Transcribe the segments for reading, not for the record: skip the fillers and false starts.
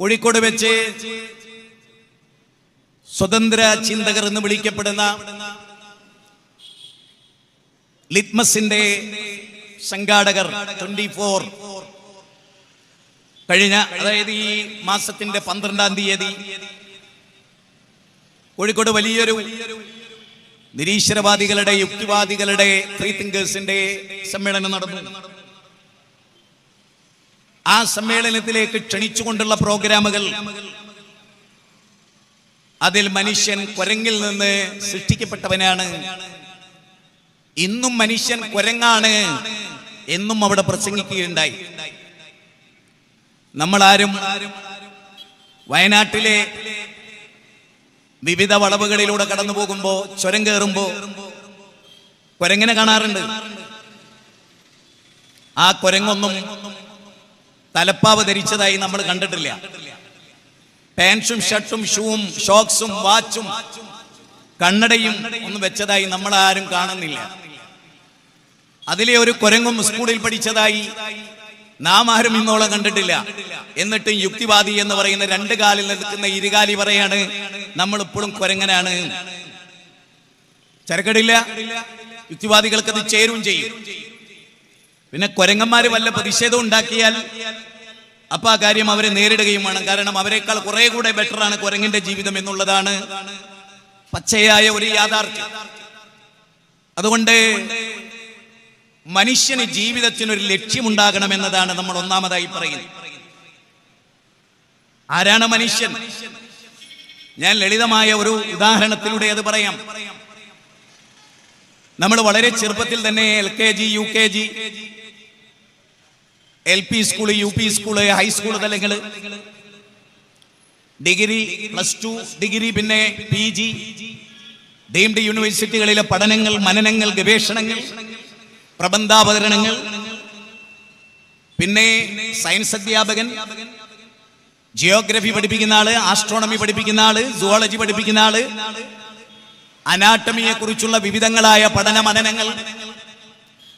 കോഴിക്കോട് വെച്ച് സ്വതന്ത്ര ചിന്തകർ എന്ന് വിളിക്കപ്പെടുന്ന ലിറ്റ്മസിന്റെ സംഘാടകർ 24 കഴിഞ്ഞ, അതായത് ഈ മാസത്തിന്റെ 12-ാം തീയതി കോഴിക്കോട് വലിയൊരു നിരീശ്വരവാദികളുടെ, യുക്തിവാദികളുടെ, ഫ്രീ തിങ്കേഴ്സിന്റെ സമ്മേളനം നടന്നു. ആ സമ്മേളനത്തിലേക്ക് ക്ഷണിച്ചുകൊണ്ടുള്ള പ്രോഗ്രാമുകൾ, അതിൽ മനുഷ്യൻ കുരങ്ങിൽ നിന്ന് സൃഷ്ടിക്കപ്പെട്ടവനാണ്, ഇന്നും മനുഷ്യൻ കുരങ്ങാണ് എന്നും അവിടെ പ്രസംഗിക്കുകയുണ്ടായി. നമ്മളാരും വയനാട്ടിലെ വിവിധ വളവുകളിലൂടെ കടന്നു പോകുമ്പോ, ചുരം കയറുമ്പോ കുരങ്ങനെ കാണാറുണ്ട്. ആ കുരങ്ങൊന്നും തലപ്പാവ് ധരിച്ചതായി നമ്മൾ കണ്ടിട്ടില്ല. പാൻസും ഷർട്ടും ഷൂവും ഷോക്സും വാച്ചും കണ്ണടയും ഒന്നും വെച്ചതായി നമ്മൾ ആരും കാണുന്നില്ല. അതിലെ ഒരു കുരങ്ങും സ്കൂളിൽ പഠിച്ചതായി നാം ആരും ഇന്നോളം കണ്ടിട്ടില്ല. എന്നിട്ടും യുക്തിവാദി എന്ന് പറയുന്ന 2 കാലിൽ നിൽക്കുന്ന ഇരുകാലി പറയാണ് നമ്മൾ ഇപ്പോഴും കുരങ്ങനാണ്. ചരക്കടില്ല, യുക്തിവാദികൾക്ക് അത് ചേരും ചെയ്യും. പിന്നെ കുരങ്ങന്മാര് വല്ല പ്രതിഷേധം ഉണ്ടാക്കിയാൽ അപ്പൊ ആ കാര്യം അവരെ നേരിടുകയും വേണം. കാരണം അവരെക്കാൾ കുറെ കൂടെ ബെറ്ററാണ് കുരങ്ങിന്റെ ജീവിതം എന്നുള്ളതാണ് പച്ചയായ ഒരു യാഥാർത്ഥ്യം. അതുകൊണ്ട് മനുഷ്യന് ജീവിതത്തിനൊരു ലക്ഷ്യമുണ്ടാകണമെന്നതാണ് നമ്മൾ ഒന്നാമതായി പറയുന്നത്. ആരാണ് മനുഷ്യൻ? ഞാൻ ലളിതമായ ഒരു ഉദാഹരണത്തിലൂടെ അത് പറയാം. നമ്മൾ വളരെ ചെറുപ്പത്തിൽ തന്നെ LKG, UKG, LP school, UP school, high school തലങ്ങള്, ഡിഗ്രി, +2 ഡിഗ്രി, പിന്നെ PG, ഡീംഡ് യൂണിവേഴ്സിറ്റികളിലെ പഠനങ്ങൾ, മനനങ്ങൾ, ഗവേഷണങ്ങൾ, പ്രബന്ധാവതരണങ്ങൾ, പിന്നെ സയൻസ് അധ്യാപകൻ, ജിയോഗ്രഫി പഠിപ്പിക്കുന്ന ആള്, ആസ്ട്രോണമി പഠിപ്പിക്കുന്ന ആള്, സുവോളജി പഠിപ്പിക്കുന്ന ആള്, അനാട്ടമിയെ കുറിച്ചുള്ള വിവിധങ്ങളായ പഠന മനനങ്ങൾ,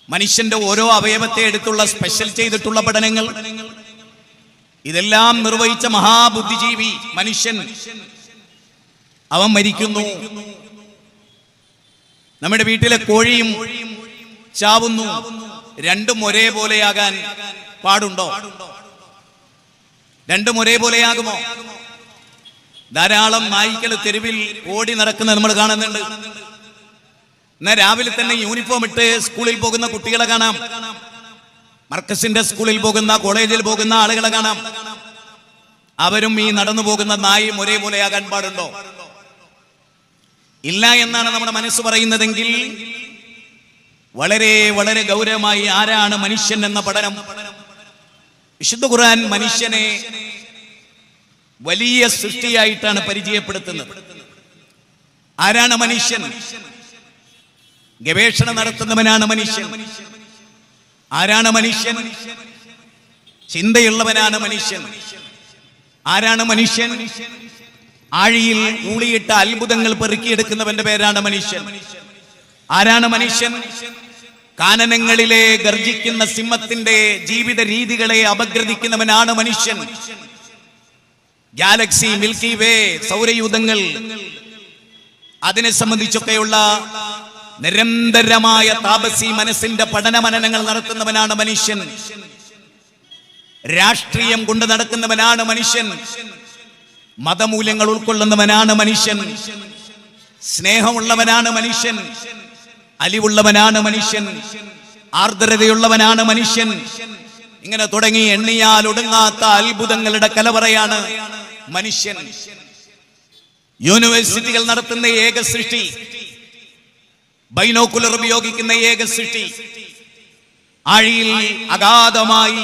മനുഷ്യന്റെ ഓരോ അവയവത്തെ എടുത്തുള്ള സ്പെഷ്യൽ ചെയ്തിട്ടുള്ള പഠനങ്ങൾ, ഇതെല്ലാം നിർവഹിച്ച മഹാബുദ്ധിജീവി മനുഷ്യൻ അവൻ മരിക്കുന്നു. നമ്മുടെ വീട്ടിലെ കോഴിയും ചാവുന്നു. രണ്ടും ഒരേപോലെയാകാൻ പാടുണ്ടോ? രണ്ടും ഒരേപോലെയാകുമോ? ധാരാളം നായ്ക്കൾ തെരുവിൽ ഓടി നടക്കുന്നത് നമ്മൾ കാണുന്നുണ്ട്. എന്നാൽ രാവിലെ തന്നെ യൂണിഫോം ഇട്ട് സ്കൂളിൽ പോകുന്ന കുട്ടികളെ കാണാം, മർക്കസിന്റെ സ്കൂളിൽ പോകുന്ന, കോളേജിൽ പോകുന്ന ആളുകളെ കാണാം. അവരും ഈ നടന്നു പോകുന്ന നായും ഒരേപോലെയാകാൻ പാടുണ്ടോ? ഇല്ല എന്നാണ് നമ്മുടെ മനസ്സ് പറയുന്നതെങ്കിൽ വളരെ വളരെ ഗൗരവമായി ആരാണ് മനുഷ്യൻ എന്ന പഠനം, വിശുദ്ധ ഖുർആൻ മനുഷ്യനെ വലിയ സൃഷ്ടിയായിട്ടാണ് പരിചയപ്പെടുത്തുന്നത്. ആരാണ് മനുഷ്യൻ? ഗവേഷണം നടത്തുന്നവനാണ് മനുഷ്യൻ. ആരാണ് മനുഷ്യൻ? ചിന്തയുള്ളവനാണ് മനുഷ്യൻ. ആരാണ് മനുഷ്യൻ? ആഴിയിൽ ഊളിയിട്ട അത്ഭുതങ്ങൾ പെറുക്കിയെടുക്കുന്നവന്റെ പേരാണ് മനുഷ്യൻ. ആരാണ് മനുഷ്യൻ? കാനനങ്ങളിലെ ഗർജിക്കുന്ന സിംഹത്തിന്റെ ജീവിത രീതികളെ അപഗ്രഥിക്കുന്നവനാണ് മനുഷ്യൻ. ഗാലക്സി, മിൽക്കി വേ, സൗരയൂഥങ്ങൾ, അതിനെ സംബന്ധിച്ചൊക്കെയുള്ള നിരന്തരമായ താപസി മനസ്സിന്റെ പഠന മനനങ്ങൾ നടത്തുന്നവനാണ് മനുഷ്യൻ. രാഷ്ട്രീയം കൊണ്ട് നടക്കുന്നവനാണ് മനുഷ്യൻ. മതമൂല്യങ്ങൾ ഉൾക്കൊള്ളുന്നവനാണ് മനുഷ്യൻ. സ്നേഹമുള്ളവനാണ് മനുഷ്യൻ. അലിവുള്ളവനാണ് മനുഷ്യൻ. ആർദ്രതയുള്ളവനാണ് മനുഷ്യൻ. ഇങ്ങനെ തുടങ്ങി എണ്ണിയാൽ ഒടുങ്ങാത്ത അത്ഭുതങ്ങളുടെ കലവറയാണ് മനുഷ്യൻ. യൂണിവേഴ്സിറ്റികൾ നടത്തുന്ന ഏക സൃഷ്ടി, ബൈനോക്കുലർ ഉപയോഗിക്കുന്ന ഏക സൃഷ്ടി, ആഴിയിൽ അഗാധമായി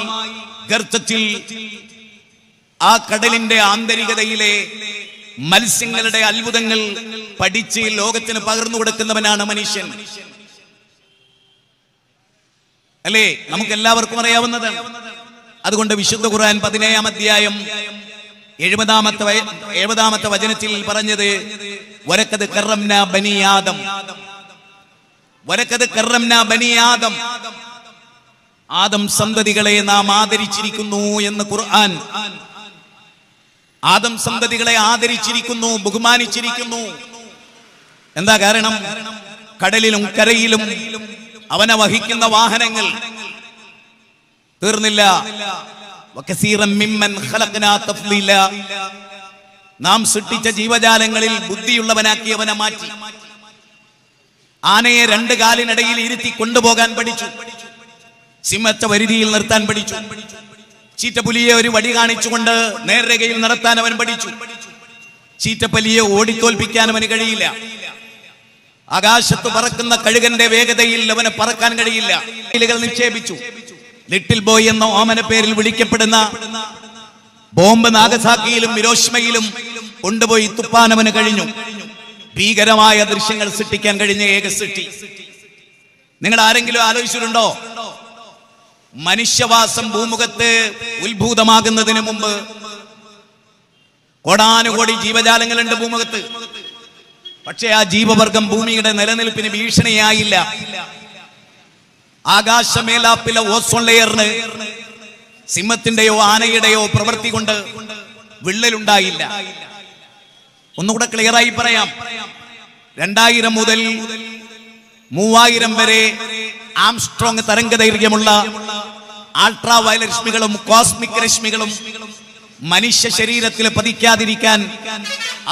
ഗർത്തത്തിൽ ആ കടലിന്റെ ആന്തരികതയിലെ മത്സ്യങ്ങളുടെ അത്ഭുതങ്ങൾ പഠിച്ച് ലോകത്തിന് പകർന്നു കൊടുക്കുന്നവനാണ് മനുഷ്യൻ. അല്ലേ? നമുക്ക് എല്ലാവർക്കും അറിയാവുന്നതാണ്. അതുകൊണ്ട് വിശുദ്ധ ഖുർആൻ 17-ാം അധ്യായം 70-ാമത്തെ വചനത്തിൽ പറഞ്ഞത് വലഖദ് കറംനാ ബനി ആദം, വലഖദ് കറംനാ ബനി ആദം, ആദം സന്തതികളെ നാം ആദരിച്ചിരിക്കുന്നു എന്ന് ഖുർആൻ. ആദം സന്തതികളെ ആദരിച്ചിരിക്കുന്നു, ബഹുമാനിച്ചിരിക്കുന്നു. എന്താ കാരണം? കടലിലും കരയിലും അവനെ വഹിക്കുന്ന വാഹനങ്ങൾ തീർന്നില്ല. നാം സൃഷ്ടിച്ച ജീവജാലങ്ങളിൽ ബുദ്ധിയുള്ളവനാക്കി അവനെ മാറ്റി. ആനയെ 2 കാലിനിടയിൽ ഇരുത്തി കൊണ്ടുപോകാൻ പഠിച്ചു. സിംഹത്തെ വരുതിയിൽ നിർത്താൻ പഠിച്ചു. ചീറ്റപ്പുലിയെ ഒരു വടി കാണിച്ചുകൊണ്ട് നേർരേഖയിൽ നടത്താൻ അവൻ പഠിച്ചു. ചീറ്റപ്പലിയെ ഓടിത്തോൽപ്പിക്കാൻ അവന് കഴിയില്ല. ആകാശത്ത് പറക്കുന്ന കഴുകന്റെ വേഗതയിൽ അവന് പറക്കാൻ കഴിയില്ല. നിക്ഷേപിച്ചു. ലിറ്റിൽ ബോയ് എന്ന ഓമന പേരിൽ വിളിക്കപ്പെടുന്ന ബോംബ് നാഗസാക്കിയിലും ഹിരോഷിമയിലും കൊണ്ടുപോയി തുപ്പാൻ അവന് കഴിഞ്ഞു. ഭീകരമായ ദൃശ്യങ്ങൾ സൃഷ്ടിക്കാൻ കഴിഞ്ഞ ഏക സൃഷ്ടി. നിങ്ങൾ ആരെങ്കിലും ആലോചിച്ചിട്ടുണ്ടോ? മനുഷ്യവാസം ഭൂമുഖത്ത് ഉത്ഭൂതമാകുന്നതിന് മുമ്പ് കോടാനുകോടി ജീവജാലങ്ങളുണ്ട് ഭൂമുഖത്ത്. പക്ഷേ ആ ജീവവർഗം ഭൂമിയുടെ നിലനിൽപ്പിന് ഭീഷണിയായില്ല. ആകാശമേലാപ്പിലെ ഓസോൺ ലെയറിന് സിംഹത്തിന്റെയോ ആനയുടെയോ പ്രവൃത്തി കൊണ്ട് വിള്ളലുണ്ടായില്ല. ഒന്നുകൂടെ ക്ലിയറായി പറയാം. 2000 മുതൽ 3000 വരെ ആംസ്ട്രോങ് തരംഗദൈർഘ്യമുള്ള അൾട്രാ വയലറ്റ് രശ്മികളും കോസ്മിക് രശ്മികളും മനുഷ്യ ശരീരത്തിൽ പതിക്കാതിരിക്കാൻ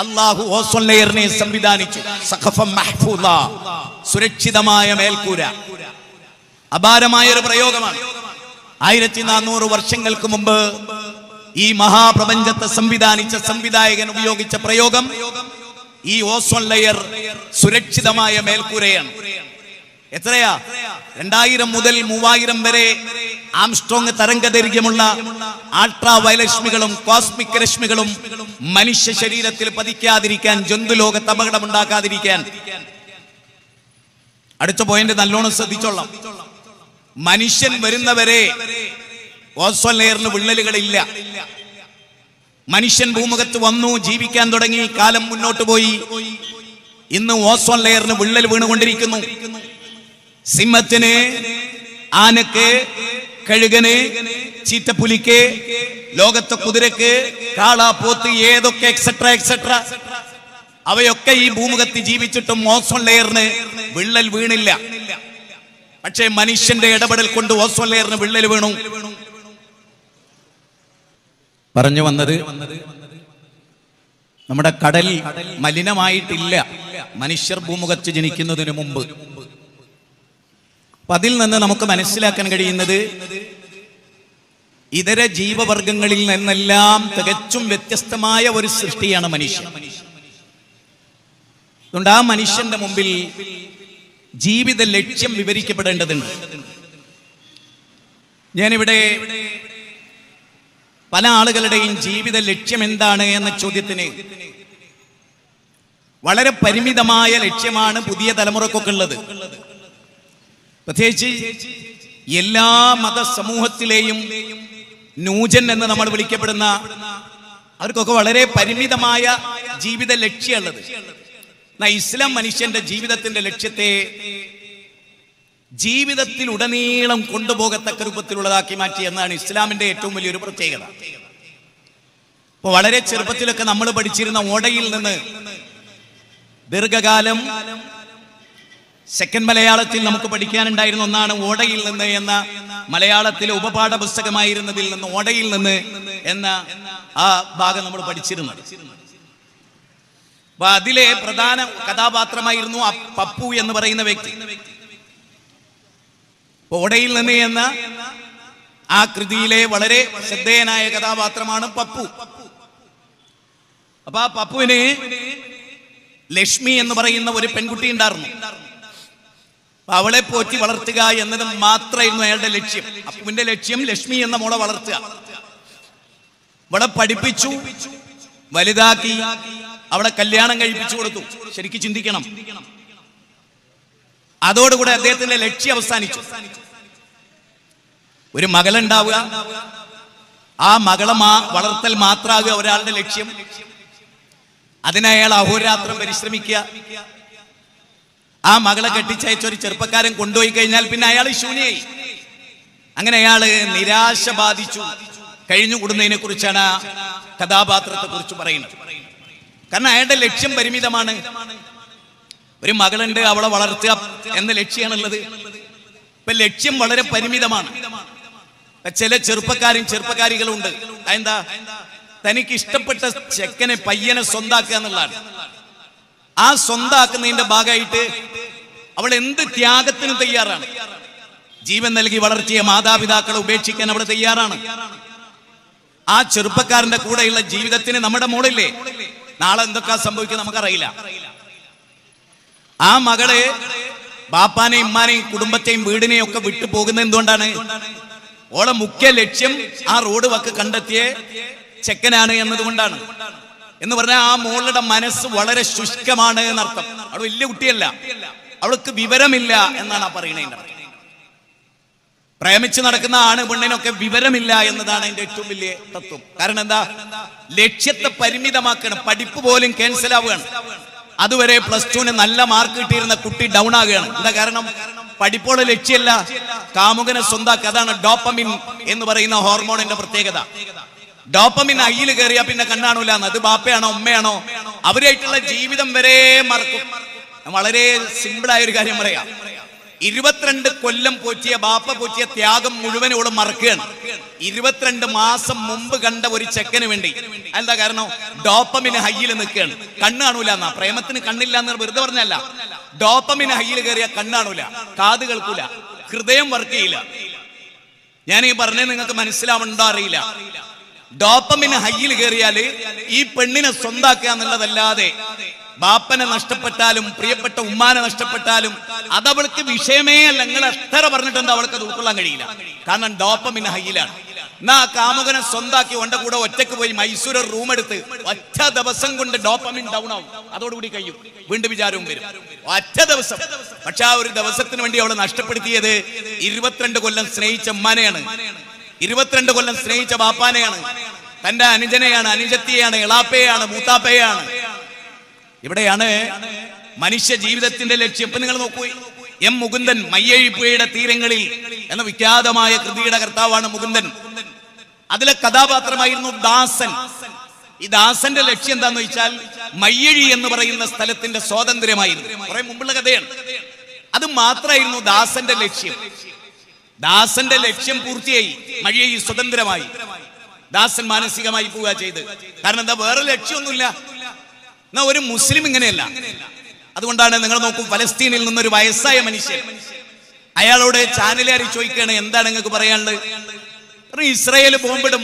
അല്ലാഹു ഓസോൺ ലെയറിനെ സംവിധാനിച്ചു. സഖഫം മഹ്ഫൂദ, സുരക്ഷിതമായ മേൽക്കൂര. അപാരമായ ഒരു പ്രയോഗമാണ്. 1400 വർഷങ്ങൾക്ക് മുമ്പ് ഈ മഹാപ്രപഞ്ചത്തെ സംവിധാനിച്ച സംവിധായകൻ ഉപയോഗിച്ച പ്രയോഗം ഈ ഓസോൺ ലെയർ സുരക്ഷിതമായ മേൽക്കൂരയാണ്. എത്രയാ? 2000 മുതൽ 3000 വരെ ആംസ്ട്രോങ് തരംഗദൈർഘ്യമുള്ള അൾട്രാ വയലറ്റ് രശ്മികളും കോസ്മിക് രശ്മികളും മനുഷ്യ ശരീരത്തിൽ പതിക്കാതിരിക്കാൻ, ജന്തുലോകത്ത് അപകടമുണ്ടാക്കാതിരിക്കാൻ. അടുത്ത പോയിന്റ് നല്ലോണം ശ്രദ്ധിച്ചോളാം. മനുഷ്യൻ വരുന്നവരെ ഓസോൺ ലെയറിന് വിള്ളലുകളില്ല. മനുഷ്യൻ ഭൂമുഖത്ത് വന്നു, ജീവിക്കാൻ തുടങ്ങി, കാലം മുന്നോട്ട് പോയി. ഇന്ന് ഓസോൺ ലെയറിന് വിള്ളൽ വീണുകൊണ്ടിരിക്കുന്നു. സിംഹത്തിന്, ആനക്ക്, കഴുകന്, ചീറ്റപ്പുലിക്ക്, ലോകത്തെ കുതിരക്ക്, കാള, പോത്ത്, ഏതൊക്കെ എക്സെട്ര എക്സെട്ര, അവയൊക്കെ ഈ ഭൂമുഖത്ത് ജീവിച്ചിട്ടും ഓസോൺ ലെയറിന് വിള്ളൽ വീണില്ല. പക്ഷേ മനുഷ്യന്റെ ഇടപെടൽ കൊണ്ട് ഓസോൺ ലെയറിന് വിള്ളൽ വീണു. പറഞ്ഞു വന്നത്, നമ്മുടെ കടൽ മലിനമായിട്ടില്ല മനുഷ്യർ ഭൂമുഖത്ത് ജനിക്കുന്നതിന് മുമ്പ്. അപ്പൊ അതിൽ നിന്ന് നമുക്ക് മനസ്സിലാക്കാൻ കഴിയുന്നത് ഇതര ജീവവർഗങ്ങളിൽ നിന്നെല്ലാം തികച്ചും വ്യത്യസ്തമായ ഒരു സൃഷ്ടിയാണ് മനുഷ്യൻ. അതുകൊണ്ട് ആ മനുഷ്യന്റെ മുമ്പിൽ ജീവിത ലക്ഷ്യം വിവരിക്കപ്പെടേണ്ടതുണ്ട്. ഞാനിവിടെ പല ആളുകളുടെയും ജീവിത ലക്ഷ്യം എന്താണ് എന്ന ചോദ്യത്തിന് വളരെ പരിമിതമായ ലക്ഷ്യമാണ് പുതിയ തലമുറക്കൊക്കെ ഉള്ളത്. പ്രത്യേകിച്ച് എല്ലാ മതസമൂഹത്തിലെയും ന്യൂജൻ എന്ന് നമ്മൾ വിളിക്കപ്പെടുന്ന അവർക്കൊക്കെ വളരെ പരിമിതമായ ജീവിത ലക്ഷ്യമുള്ളത്. ഇസ്ലാം മനുഷ്യന്റെ ജീവിതത്തിന്റെ ലക്ഷ്യത്തെ ജീവിതത്തിൽ ഉടനീളം കൊണ്ടുപോകത്തക്ക രൂപത്തിലുള്ളതാക്കി മാറ്റി എന്നാണ് ഇസ്ലാമിന്റെ ഏറ്റവും വലിയൊരു പ്രത്യേകത. ഇപ്പൊ വളരെ ചെറുപ്പത്തിലൊക്കെ നമ്മൾ പഠിച്ചിരുന്ന ഓടയിൽ നിന്ന് ദീർഘകാലം സെക്കൻഡ് മലയാളത്തിൽ നമുക്ക് പഠിക്കാനുണ്ടായിരുന്ന ഒന്നാണ് ഓടയിൽ നിന്ന് എന്ന മലയാളത്തിലെ ഉപപാഠ പുസ്തകമായിരുന്നതിൽ നിന്ന് ഓടയിൽ നിന്ന് എന്ന ആ ഭാഗം നമ്മൾ പഠിച്ചിരുന്നത്. അപ്പൊ അതിലെ പ്രധാന കഥാപാത്രമായിരുന്നു പപ്പു എന്ന് പറയുന്ന വ്യക്തി. ഓടയിൽ നിന്ന് എന്ന ആ കൃതിയിലെ വളരെ ശ്രദ്ധേയനായ കഥാപാത്രമാണ് പപ്പു. അപ്പൊ ആ പപ്പുവിന് ലക്ഷ്മി എന്ന് പറയുന്ന ഒരു പെൺകുട്ടി ഉണ്ടായിരുന്നു. അവളെ പോറ്റി വളർത്തുക എന്നത് മാത്രമായിരുന്നു അയാളുടെ ലക്ഷ്യം. അപ്പുവിന്റെ ലക്ഷ്യം ലക്ഷ്മി എന്ന മോളെ വളർത്തുക. അവളെ പഠിപ്പിച്ചു, വലുതാക്കി, അവളെ കല്യാണം കഴിപ്പിച്ചു കൊടുത്തു. ശരിക്കും ചിന്തിക്കണം. അതോടുകൂടെ അദ്ദേഹത്തിന്റെ ലക്ഷ്യം അവസാനിച്ചു. ഒരു മകളുണ്ടാവുക, ആ മകളെ വളർത്തൽ മാത്രമാകുക ഒരാളുടെ ലക്ഷ്യം. അതിനയാൾ അഹോരാത്രം പരിശ്രമിക്കുക. ആ മകളെ കെട്ടിച്ചയച്ച ഒരു ചെറുപ്പക്കാരൻ കൊണ്ടുപോയി കഴിഞ്ഞാൽ പിന്നെ അയാൾ ശൂന്യായി. അങ്ങനെ അയാള് നിരാശ ബാധിച്ചു കഴിഞ്ഞുകൂടുന്നതിനെ കുറിച്ചാണ് കഥാപാത്രത്തെ കുറിച്ച് പറയുന്നത്. കാരണം അയാളുടെ ലക്ഷ്യം പരിമിതമാണ്. ഒരു മകളുണ്ട്, അവളെ വളർത്തുക എന്ന ലക്ഷ്യമാണുള്ളത്. ഇപ്പൊ ലക്ഷ്യം വളരെ പരിമിതമാണ്. ചില ചെറുപ്പക്കാരികളുണ്ട്, അതെന്താ, തനിക്ക് ഇഷ്ടപ്പെട്ട ചെക്കനെ പയ്യനെ സ്വന്താക്കുക എന്നുള്ളതാണ്. ആ സ്വന്താക്കുന്നതിന്റെ ഭാഗമായിട്ട് അവൾ എന്ത് ത്യാഗത്തിനും തയ്യാറാണ്. ജീവൻ നൽകി വളർത്തിയ മാതാപിതാക്കളെ ഉപേക്ഷിക്കാൻ അവൾ തയ്യാറാണ്. ആ ചെറുപ്പക്കാരന്റെ കൂടെയുള്ള ജീവിതത്തിന് നമ്മുടെ മോളില്ലേ, നാളെ എന്തൊക്കെ സംഭവിക്കുക നമുക്കറിയില്ല. ആ മകളെ ബാപ്പാനെയും ഉമ്മാനെയും കുടുംബത്തെയും വീടിനെയും ഒക്കെ വിട്ടു പോകുന്നത് എന്തുകൊണ്ടാണ്? ഓളെ മുഖ്യ ലക്ഷ്യം ആ റോഡ് വക്ക് കണ്ടെത്തിയ ചെക്കനാണ് എന്നതുകൊണ്ടാണ്. എന്ന് പറഞ്ഞാൽ ആ മോളുടെ മനസ്സ് വളരെ ശുഷ്കമാണ് എന്നർത്ഥം. അവൾ വലിയ കുട്ടിയല്ല, അവൾക്ക് വിവരമില്ല എന്നാണ് ആ പറയുന്നതിന്റെ അർത്ഥം. പ്രേമിച്ച് നടക്കുന്ന ആണ് പെണ്ണിനൊക്കെ വിവരമില്ല എന്നതാണ് അതിന്റെ ഏറ്റവും വലിയ തത്വം. കാരണം എന്താ, ലക്ഷ്യത്തെ പരിമിതമാക്കണം. പഠിപ്പ് പോലും ക്യാൻസൽ ആവുകയാണ്. അതുവരെ +2 നല്ല മാർക്ക് കിട്ടിയിരുന്ന കുട്ടി ഡൗൺ ആകുകയാണ്. എന്താ കാരണം? പഠിപ്പോടെ ലക്ഷ്യമല്ല, കാമുകനെ സ്വന്താക്കുക. അതാണ് ഡോപ്പമിൻ എന്ന് പറയുന്ന ഹോർമോണിന്റെ പ്രത്യേകത. ഡോപ്പമിൻ അയ്യിൽ കയറിയാ പിന്നെ കണ്ണാണൂല. അത് ബാപ്പയാണോ ഉമ്മയാണോ അവരായിട്ടുള്ള ജീവിതം വരെ മറക്കും. വളരെ സിമ്പിളായ ഒരു കാര്യം പറയാം. 22 കൊല്ലം പോറ്റിയ ബാപ്പ പോറ്റിയ ത്യാഗം മുഴുവനോളം മറക്കുകയാണ് 22 മാസം മുമ്പ് കണ്ട ഒരു ചെക്കന് വേണ്ടി. എന്താ കാരണം? ഡോപ്പമിന് ഹൈയിൽ നിൽക്കുകയാണ്. കണ്ണ് കാണൂല എന്നാ. പ്രേമത്തിന് കണ്ണില്ല എന്ന് വെറുതെ പറഞ്ഞല്ല. ഡോപ്പമിന് ഹൈയിൽ കയറിയ കണ്ണ് കാണൂല, കാത് കേൾക്കൂല, ഹൃദയം വർക്ക് ചെയ്യില്ല. ഞാൻ ഈ പറഞ്ഞത് നിങ്ങൾക്ക് മനസ്സിലാവുന്നുണ്ടോ അറിയില്ല. ഡോപ്പമിന് ഹൈയിൽ കയറിയാല് ഈ പെണ്ണിനെ സ്വന്താക്കുക എന്നുള്ളതല്ലാതെ ബാപ്പനെ നഷ്ടപ്പെട്ടാലും പ്രിയപ്പെട്ട ഉമ്മാനെ നഷ്ടപ്പെട്ടാലും അതവൾക്ക് വിഷയമേ അല്ല. നിങ്ങൾ എത്ര പറഞ്ഞിട്ടുണ്ട് അവൾക്ക് അത് ഉൾക്കൊള്ളാൻ കഴിയില്ല. കാരണം ഡോപ്പമിൻ ഹൈയിലാണ്. എന്നാ കാമുകനെ സ്വന്താക്കി ഒന്റെ കൂടെ ഒറ്റക്ക് പോയി മൈസൂർ റൂം എടുത്ത് ഒറ്റ ദിവസം കൊണ്ട് ഡോപ്പമിൻ ഡൗൺ ആവും. അതോടുകൂടി കഴിയും. വീണ്ടും വിചാരവും വരും. ഒറ്റ ദിവസം. പക്ഷെ ആ ഒരു ദിവസത്തിന് വേണ്ടി അവളെ നഷ്ടപ്പെടുത്തിയത് 22 കൊല്ലം സ്നേഹിച്ച ഉമ്മാനെയാണ്, 22 കൊല്ലം സ്നേഹിച്ച ബാപ്പാനെയാണ്, തന്റെ അനുജനെയാണ്, അനുജത്തിയാണ്, എളാപ്പയാണ്, മൂത്താപ്പയാണ്. ഇവിടെയാണ് മനുഷ്യ ജീവിതത്തിന്റെ ലക്ഷ്യം. ഇപ്പൊ നിങ്ങൾ നോക്കൂ, എം മുകുന്ദൻ, മയ്യഴിപ്പുഴയുടെ തീരങ്ങളിൽ എന്ന വിഖ്യാതമായ കൃതിയുടെ കർത്താവാണ് മുകുന്ദൻ. അതിലെ കഥാപാത്രമായിരുന്നു ദാസൻ. ഈ ദാസന്റെ ലക്ഷ്യം എന്താന്ന് വെച്ചാൽ മയ്യഴി എന്ന് പറയുന്ന സ്ഥലത്തിന്റെ സ്വാതന്ത്ര്യമായിരുന്നു. കുറെ മുമ്പുള്ള കഥയാണ്. അത് മാത്രമായിരുന്നു ദാസന്റെ ലക്ഷ്യം. ദാസന്റെ ലക്ഷ്യം പൂർത്തിയായി, മയ്യഴി സ്വതന്ത്രമായി. ദാസൻ മാനസികമായി പോവുക ചെയ്ത്. കാരണം എന്താ, വേറെ ലക്ഷ്യമൊന്നുമില്ല. എന്നാ ഒരു മുസ്ലിം ഇങ്ങനെയല്ല. അതുകൊണ്ടാണ് നിങ്ങൾ നോക്കും, ഫലസ്തീനിൽ നിന്നൊരു വയസ്സായ മനുഷ്യൻ, അയാളോട് ചാനലുകാരി ചോദിക്കുകയാണ്, എന്താണ് നിങ്ങൾക്ക് പറയാനുള്ളത്? ഇസ്രായേൽ ബോംബിടും,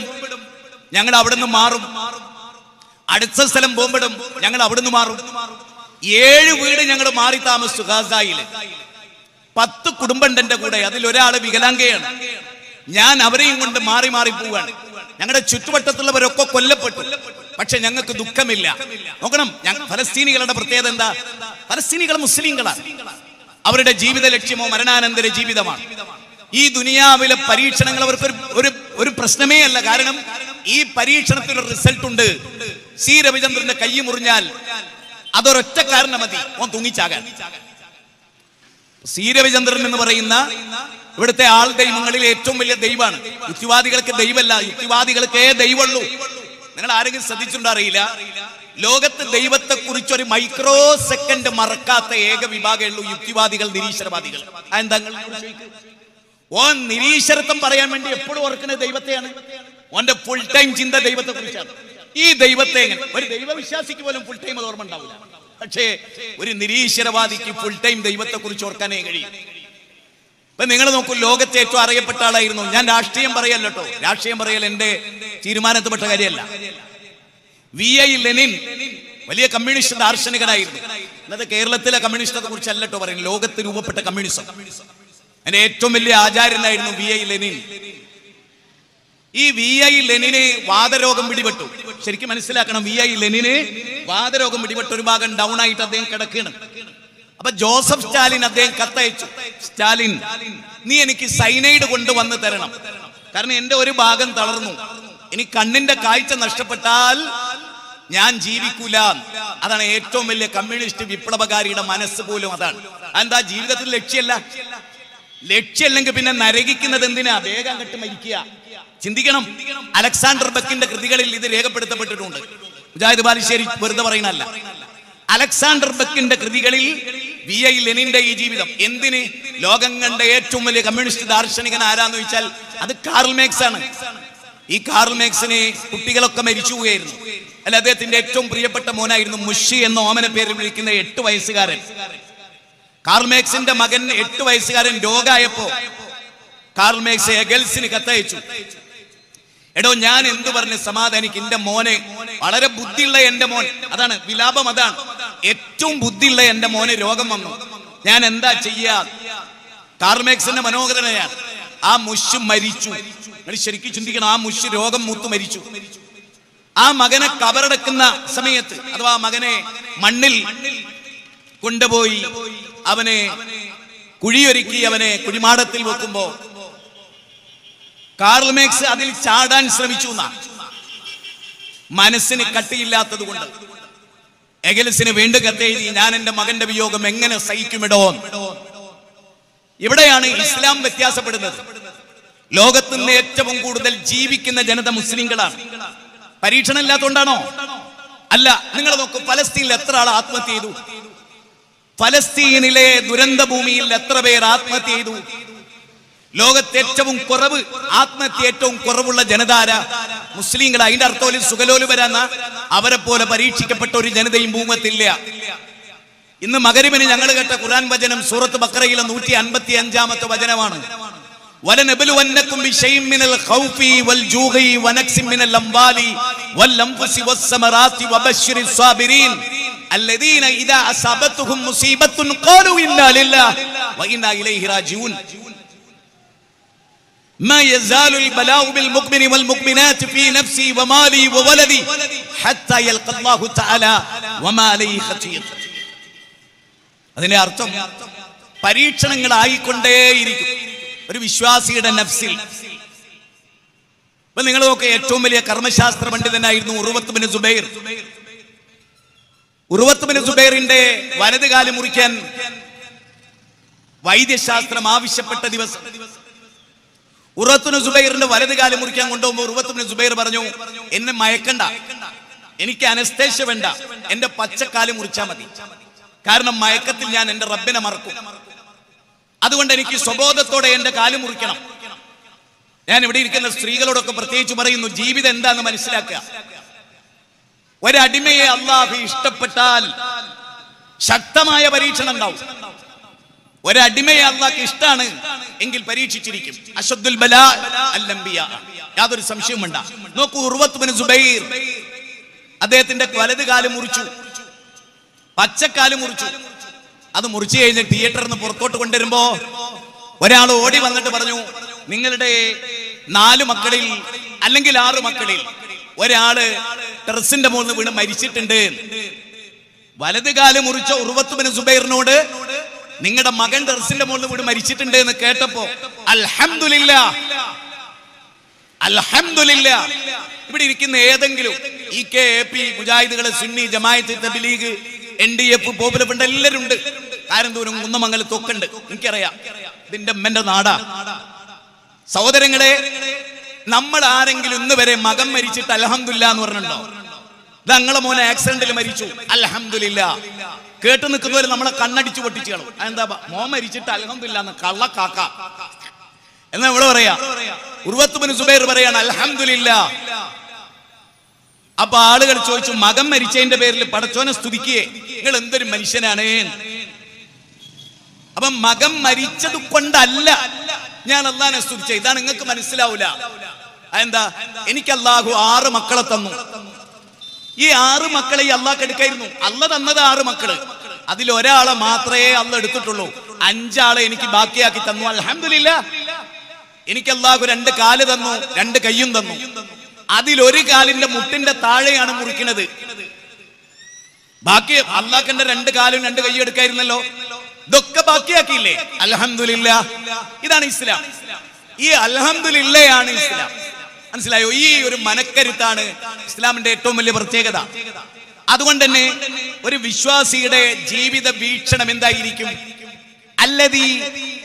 ഞങ്ങൾ അവിടുന്ന് മാറും. അടുത്ത സ്ഥലം ബോംബിടും, ഞങ്ങൾ അവിടുന്ന് മാറും. 7 വീട് ഞങ്ങൾ മാറി താമസിച്ചു ഗാസയില്. 10 കുടുംബമുണ്ട് എന്റെ കൂടെ. അതിലൊരാള് വികലാംഗയാണ്. ഞാൻ അവരെയും കൊണ്ട് മാറി മാറി പോവുകയാണ്. ഞങ്ങളുടെ ചുറ്റുവട്ടത്തുള്ളവരൊക്കെ കൊല്ലപ്പെട്ടു. പക്ഷെ ഞങ്ങൾക്ക് ദുഃഖമില്ല. നോക്കണം, ഫലസ്തീനികളുടെ പ്രത്യേകത എന്താ? ഫലസ്തീനികൾ മുസ്ലിങ്ങളാണ്. അവരുടെ ജീവിത ലക്ഷ്യമോ മരണാനന്തര ജീവിതമാണ്. ഈ ദുനിയാവിലെ പരീക്ഷണങ്ങൾ അവർക്ക് ഒരു പ്രശ്നമേ അല്ല. കാരണം ഈ പരീക്ഷണത്തിന് റിസൾട്ട് ഉണ്ട്. സി രവിചന്ദ്രന്റെ കൈ മുറിഞ്ഞാൽ അതൊരൊറ്റ കാരണം മതി, ഓൻ തൂങ്ങിച്ചാകാൻ. സി രവിചന്ദ്രൻ എന്ന് പറയുന്ന ഇവിടുത്തെ ആൾ ദൈവങ്ങളിൽ ഏറ്റവും വലിയ ദൈവമാണ്. യുക്തിവാദികൾക്ക് ദൈവമല്ല, യുക്തിവാദികൾക്കേ ദൈവമുള്ളൂ. നിങ്ങൾ ആരെങ്കിലും ശ്രദ്ധിച്ചിട്ടുണ്ടോ അറിയില്ല, ലോകത്ത് ദൈവത്തെ കുറിച്ച് ഒരു മൈക്രോ സെക്കൻഡ് മറക്കാത്ത ഏക വിഭാഗമേ ഉള്ളൂ യുക്തിവാദികൾ, നിരീശ്വരവാദികൾ. അതെന്താ? ഓൻ നിരീശ്വരത്വം പറയാൻ വേണ്ടി എപ്പോഴും ഓർക്കുന്നത് ദൈവത്തെയാണ്. ഓന്റെ ഫുൾ ടൈം ചിന്ത ദൈവത്തെ കുറിച്ചാണ്. ഈ ദൈവത്തെ എങ്ങനെ ഒരു ദൈവവിശ്വാസിക്ക് പോലും ഫുൾ ടൈം അത് ഓർമ്മ ഉണ്ടാവില്ല. പക്ഷേ ഒരു നിരീശ്വരവാദിക്ക് ഫുൾ ടൈം ദൈവത്തെ കുറിച്ച് ഓർക്കാനേ കഴിയും. ഇപ്പൊ നിങ്ങൾ നോക്കൂ, ലോകത്തെ ഏറ്റവും അറിയപ്പെട്ട ആളായിരുന്നു. ഞാൻ രാഷ്ട്രീയം പറയല്ലോ കേട്ടോ, രാഷ്ട്രീയം പറയൽ എന്റെ തീരുമാനത്തിൽപ്പെട്ട കാര്യമല്ല. VI ലെനിൻ വലിയ കമ്മ്യൂണിസ്റ്റ് ദാർശനികനായിരുന്നു. എന്നത് കേരളത്തിലെ കമ്മ്യൂണിസ്റ്റത്തെ കുറിച്ചല്ല കേട്ടോ പറയുന്നത്, ലോകത്ത് രൂപപ്പെട്ട കമ്മ്യൂണിസം. അതിന്റെ ഏറ്റവും വലിയ ആചാര്യനായിരുന്നു VI ലെനിൻ. ഈ VI ലെനിന് വാതരോഗം പിടിപെട്ടു. ശരിക്കും മനസ്സിലാക്കണം, VI ലെനിന് വാതരോഗം പിടിപെട്ട ഒരു ഭാഗം ഡൗൺ ആയിട്ട് അദ്ദേഹം കിടക്കുകയാണ്. അപ്പൊ ജോസഫ് സ്റ്റാലിൻ അദ്ദേഹം കത്തയച്ചു, സ്റ്റാലിൻ നീ എനിക്ക് സൈനൈഡ് കൊണ്ടുവന്ന് തരണം. കാരണം എന്റെ ഒരു ഭാഗം തളർന്നു, ഇനി കണ്ണിന്റെ കാഴ്ച നഷ്ടപ്പെട്ടാൽ ഞാൻ ജീവിക്കൂല. അതാണ് ഏറ്റവും വലിയ കമ്മ്യൂണിസ്റ്റ് വിപ്ലവകാരിയുടെ മനസ്സ് പോലും അതാണ്. എന്താ? ജീവിതത്തിൽ ലക്ഷ്യമല്ല. ലക്ഷ്യമില്ലെങ്കിൽ പിന്നെ നരകിക്കുന്നത് എന്തിനാ? വേഗം കെട്ട് മരിക്കുക. ചിന്തിക്കണം. അലക്സാണ്ടർ ബക്കിന്റെ കൃതികളിൽ ഇത് രേഖപ്പെടുത്തപ്പെട്ടിട്ടുണ്ട്. മുജാഹിദ് ബാലുശ്ശേരി വെറുതെ പറയുന്നതല്ല. അലക്സാണ്ടർ ബക്കിന്റെ കൃതികളിൽ VI ലെനിന്റെ ഈ ജീവിതം, എന്തിന് ലോകം കണ്ട ഏറ്റവും വലിയ കമ്മ്യൂണിസ്റ്റ് ദാർശനികൻ ആരാന്ന് ചോദിച്ചാൽ അത് കാർൽ മാർക്സ് ആണ്. ഈ കാർൽ മാർക്സിനെ കുട്ടികളൊക്കെ മരിച്ചു പോവുകയായിരുന്നു. അല്ല, അദ്ദേഹത്തിന്റെ ഏറ്റവും പ്രിയപ്പെട്ട മോനായിരുന്നു മുഷി എന്ന ഓമന പേരിൽ വിളിക്കുന്ന 8 വയസ്സുകാരൻ. കാർൽ മാർക്സിന്റെ മകൻ 8 വയസ്സുകാരൻ രോഗമായപ്പോ കാർൽ മാർക്സ് എഗൽസിന് കത്തയച്ചു. എടോ, ഞാൻ എന്ത് പറഞ്ഞ് സമാധാനിക്ക്, എന്റെ മോനെ, വളരെ ബുദ്ധിയുള്ള എന്റെ മോൻ, അതാണ് വിലാപം, അതാണ് ഏറ്റവും ബുദ്ധിയുള്ള എന്റെ മോന് രോഗം വന്നു, ഞാൻ എന്താ ചെയ്യാ? കാർൽ മാർക്സിന്റെ മനോഹരനാണ്. ആ മുഷ് മരിച്ചു. നിങ്ങൾ ശരിക്കും ചിന്തിക്കണം, ആ മുഷ് രോഗം മൂത്ത് മരിച്ചു. ആ മകനെ കബറടക്കുന്ന സമയത്ത്, അഥവാ മകനെ മണ്ണിൽ കൊണ്ടുപോയി അവനെ കുഴിയൊരുക്കി അവനെ കുഴിമാടത്തിൽ വെക്കുമ്പോ കാർൽ മാർക്സ് അതിൽ ചാടാൻ ശ്രമിച്ചു. മനസ്സിന് കട്ടിയില്ലാത്തത് കൊണ്ട് എഗൽസിന് വീണ്ടും കത്തെഴുതി, ഞാൻ എന്റെ മകന്റെ വിയോഗം എങ്ങനെ സഹിക്കുമിടോ. ഇവിടെയാണ് ഇസ്ലാം വ്യത്യാസപ്പെടുന്നത്. ലോകത്ത് നിന്ന് ഏറ്റവും കൂടുതൽ ജീവിക്കുന്ന ജനത മുസ്ലിങ്ങളാണ്. പരീക്ഷണം ഇല്ലാത്തതുകൊണ്ടാണോ? അല്ല. നിങ്ങൾ നോക്കൂ, ഫലസ്തീനിൽ എത്ര ആൾ ആത്മഹത്യ ചെയ്തു? ഫലസ്തീനിലെ ദുരന്ത ഭൂമിയിൽ എത്ര പേർ ആത്മഹത്യ ചെയ്തു? ലോകത്ത് ഏറ്റവും കുറവ് ആത്മഹത്യ ഏറ്റവും കുറവുള്ള ജനതാര മുസ്ലിങ്ങൾ. അതിന്റെ അർത്ഥം സുഖലോലുപരാന്ന അവരെ പോലെ പരീക്ഷിക്കപ്പെട്ട ഒരു ജനതയും ഭൂമത്തില്ല. ഇന്ന് മഗ്‌രിബിന് ഞങ്ങൾ കേട്ട ഖുർആൻ വചനം സൂറത്ത് ബഖറയിലെ 155-ാമത്തെ വചനമാണ്. വലനബ്ലുവന്നകും ബിശൈഇൻ മിനൽ ഖൗഫി വൽ ജൂഇ വനക്സിൻ മിനൽ അംവാലി വൽ അൻഫുസി വസ്സമറാത്തി വബശ്ശിരിസ് സാബിരീൻ അല്ലദീന ഇദാ അസാബത്തുഹും മുസീബത്തുൻ ഖാലൂ ഇന്നാ ലില്ലാഹി വ ഇന്നാ ഇലൈഹി റാജിഊൻ. ما يزال البلاء بالمؤمن والمؤمنات في نفسي ومالي وولدي حتى يلقى الله تعالى وما عليه خطيئة. അതിന്റെ അർത്ഥം പരീക്ഷണങ്ങൾ ആയിക്കൊണ്ടേയിരിക്കും ഒരു വിശ്വാസിയുടെ നഫ്സിൽ. ഇപ്പൊ നിങ്ങൾ നോക്കുക, ഏറ്റവും വലിയ കർമ്മശാസ്ത്ര പണ്ഡിതനായിരുന്നു Urwah bin Zubair. Urwah bin സുബൈറിന്റെ വലത് കാല് മുറിക്കാൻ വൈദ്യശാസ്ത്രം ആവശ്യപ്പെട്ട ദിവസം ഉർവത്ത് ബിൻ സുബൈറിന്റെ വലത് കാല് മുറിക്കാൻ കൊണ്ടുപോകുമ്പോൾ ഉർവത്ത് ബിൻ സുബൈർ പറഞ്ഞു, എന്നെ മയക്കണ്ട, എനിക്ക് അനസ്തേഷ്യ വേണ്ട, എന്റെ പച്ചക്കാല് മുറിച്ചാൽ മതി. കാരണം മയക്കത്തിൽ ഞാൻ എന്റെ റബ്ബിനെ മറക്കും. അതുകൊണ്ട് എനിക്ക് സ്വബോധത്തോടെ എന്റെ കാല് മുറിക്കണം. ഞാൻ ഇവിടെ ഇരിക്കുന്ന സ്ത്രീകളോടൊക്കെ പ്രത്യേകിച്ച് പറയുന്നു, ജീവിതം എന്താന്ന് മനസ്സിലാക്കുക. ഒരടിമയെ അല്ലാഹു ഇഷ്ടപ്പെട്ടാൽ ശക്തമായ പരീക്ഷണം ഉണ്ടാവും. ഒരടിമയെ അല്ലാഹുക്ക് ഇഷ്ടാണ് എങ്കിൽ പരീക്ഷിച്ചിരിക്കും. അശദ്ദുൽ ബലാ അൽ അംബിയാ, യാതൊരു സംശയവും വേണ്ട. നോക്കൂ, ഉർവത്ത് ബിൻ സുബൈർ അദ്ദേഹത്തിന്റെ വലത് കാല് മുറിച്ചു, പച്ചക്കാല് മുറിച്ചു. അത് മുറിച്ചു കഴിഞ്ഞ് തിയേറ്ററിൽ നിന്ന് പുറത്തോട്ട് കൊണ്ടുവരുമ്പോ ഒരാൾ ഓടി വന്നിട്ട് പറഞ്ഞു, നിങ്ങളുടെ 4 മക്കളിൽ അല്ലെങ്കിൽ 6 മക്കളിൽ ഒരാള് ടെറസിന്റെ മുകളിൽ വീണ് മരിച്ചിട്ടുണ്ട്. വലത് കാല് മുറിച്ച ഉർവത്ത് ബിൻ സുബൈറിനോട് നിങ്ങളുടെ മകൻ ടെറസിന്റെ മുകളിൽ വീണ് മരിച്ചിട്ടുണ്ട് എന്ന് കേട്ടപ്പോ അൽഹംദുലില്ലാഹ്, അൽഹംദുലില്ലാഹ്. ഇവിടെ ഇരിക്കുന്ന ഏതെങ്കിലും EKAP, മുജാഹിദുകള്, സുന്നി, ജമാഅത്ത്, തബ്ലീഗ്, NDF, പോപ്പുലർ ഫ്രണ്ട് എല്ലാവരും ഉണ്ട്. കാരന്തൂരും കുന്നമംഗലത്തും ഒക്കെ ഉണ്ട്. എനിക്കറിയാം, ഇതിന്റെ അമ്മന്റെ നാടാ. സഹോദരങ്ങളെ, നമ്മൾ ആരെങ്കിലും ഇന്ന് വരെ മകൻ മരിച്ചിട്ട് അൽഹംദുലില്ലാഹ് എന്ന് പറഞ്ഞിട്ടുണ്ടോ? ഞങ്ങളെ മോനെ ആക്സിഡന്റിൽ മരിച്ചു, അൽഹംദുലില്ലാഹ്. കേട്ടു നിൽക്കുന്നവര് നമ്മളെ കണ്ണടിച്ചു പൊട്ടിച്ചു കാണും. എന്താ മോൻ മരിച്ചിട്ട് അൽഹംദുലില്ലാഹ് എന്ന് കള്ളക്കാക്ക എന്നാ ഇവിടെ പറയാ. ഉർവത്ത് ബിൻ സുബൈർ പറയാണ് അൽഹംദുലില്ലാഹ്. അപ്പൊ ആളുകൾ ചോദിച്ചു, മകൻ മരിച്ചതിന്റെ പേരിൽ പടച്ചോനെ സ്തുതിക്കുകയെ, നിങ്ങൾ എന്തൊരു മനുഷ്യനാണ്. അപ്പൊ മകൻ മരിച്ചത് കൊണ്ടല്ല ഞാൻ അല്ലാഹുവിനെ സ്തുതിച്ചത്. ഇതാണ് നിങ്ങൾക്ക് മനസ്സിലാവൂല. അതെന്താ? എനിക്ക് അല്ലാഹു 6 മക്കളെ തന്നു. ഈ 6 മക്കളെ ഈ അല്ലാഹ് എടുക്കായിരുന്നു. അല്ലാഹ് തന്നത് 6 മക്കള്, അതിൽ ഒരാളെ മാത്രമേ അല്ലാഹ് എടുത്തിട്ടുള്ളൂ. 5 ആളെ എനിക്ക് ബാക്കിയാക്കി തന്നു. അൽഹംദുലില്ലാഹ്. എനിക്ക് അല്ലാഹു 2 കാല് തന്നു, 2 കയ്യും തന്നു. അതിലൊരു കാലിന്റെ മുട്ടിന്റെ താഴെയാണ് മുറിക്കുന്നത്. ബാക്കി അല്ലാഹുവിന്റെ 2 കാലും 2 കയ്യും എടുക്കായിരുന്നല്ലോ. ഇതൊക്കെ ബാക്കിയാക്കിയില്ലേ? അൽഹംദുലില്ലാഹ്. ഇതാണ് ഇസ്ലാം. ഈ അൽഹംദുലില്ലയാണ് ഇസ്ലാം. മനസ്സിലായോ? ഈ ഒരു മനക്കരുത്താണ് ഇസ്ലാമിന്റെ ഏറ്റവും വലിയ പ്രത്യേകത. അതുകൊണ്ട് തന്നെ ഒരു വിശ്വാസിയുടെ ജീവിത വീക്ഷണം എന്തായിരിക്കും? അല്ലദീ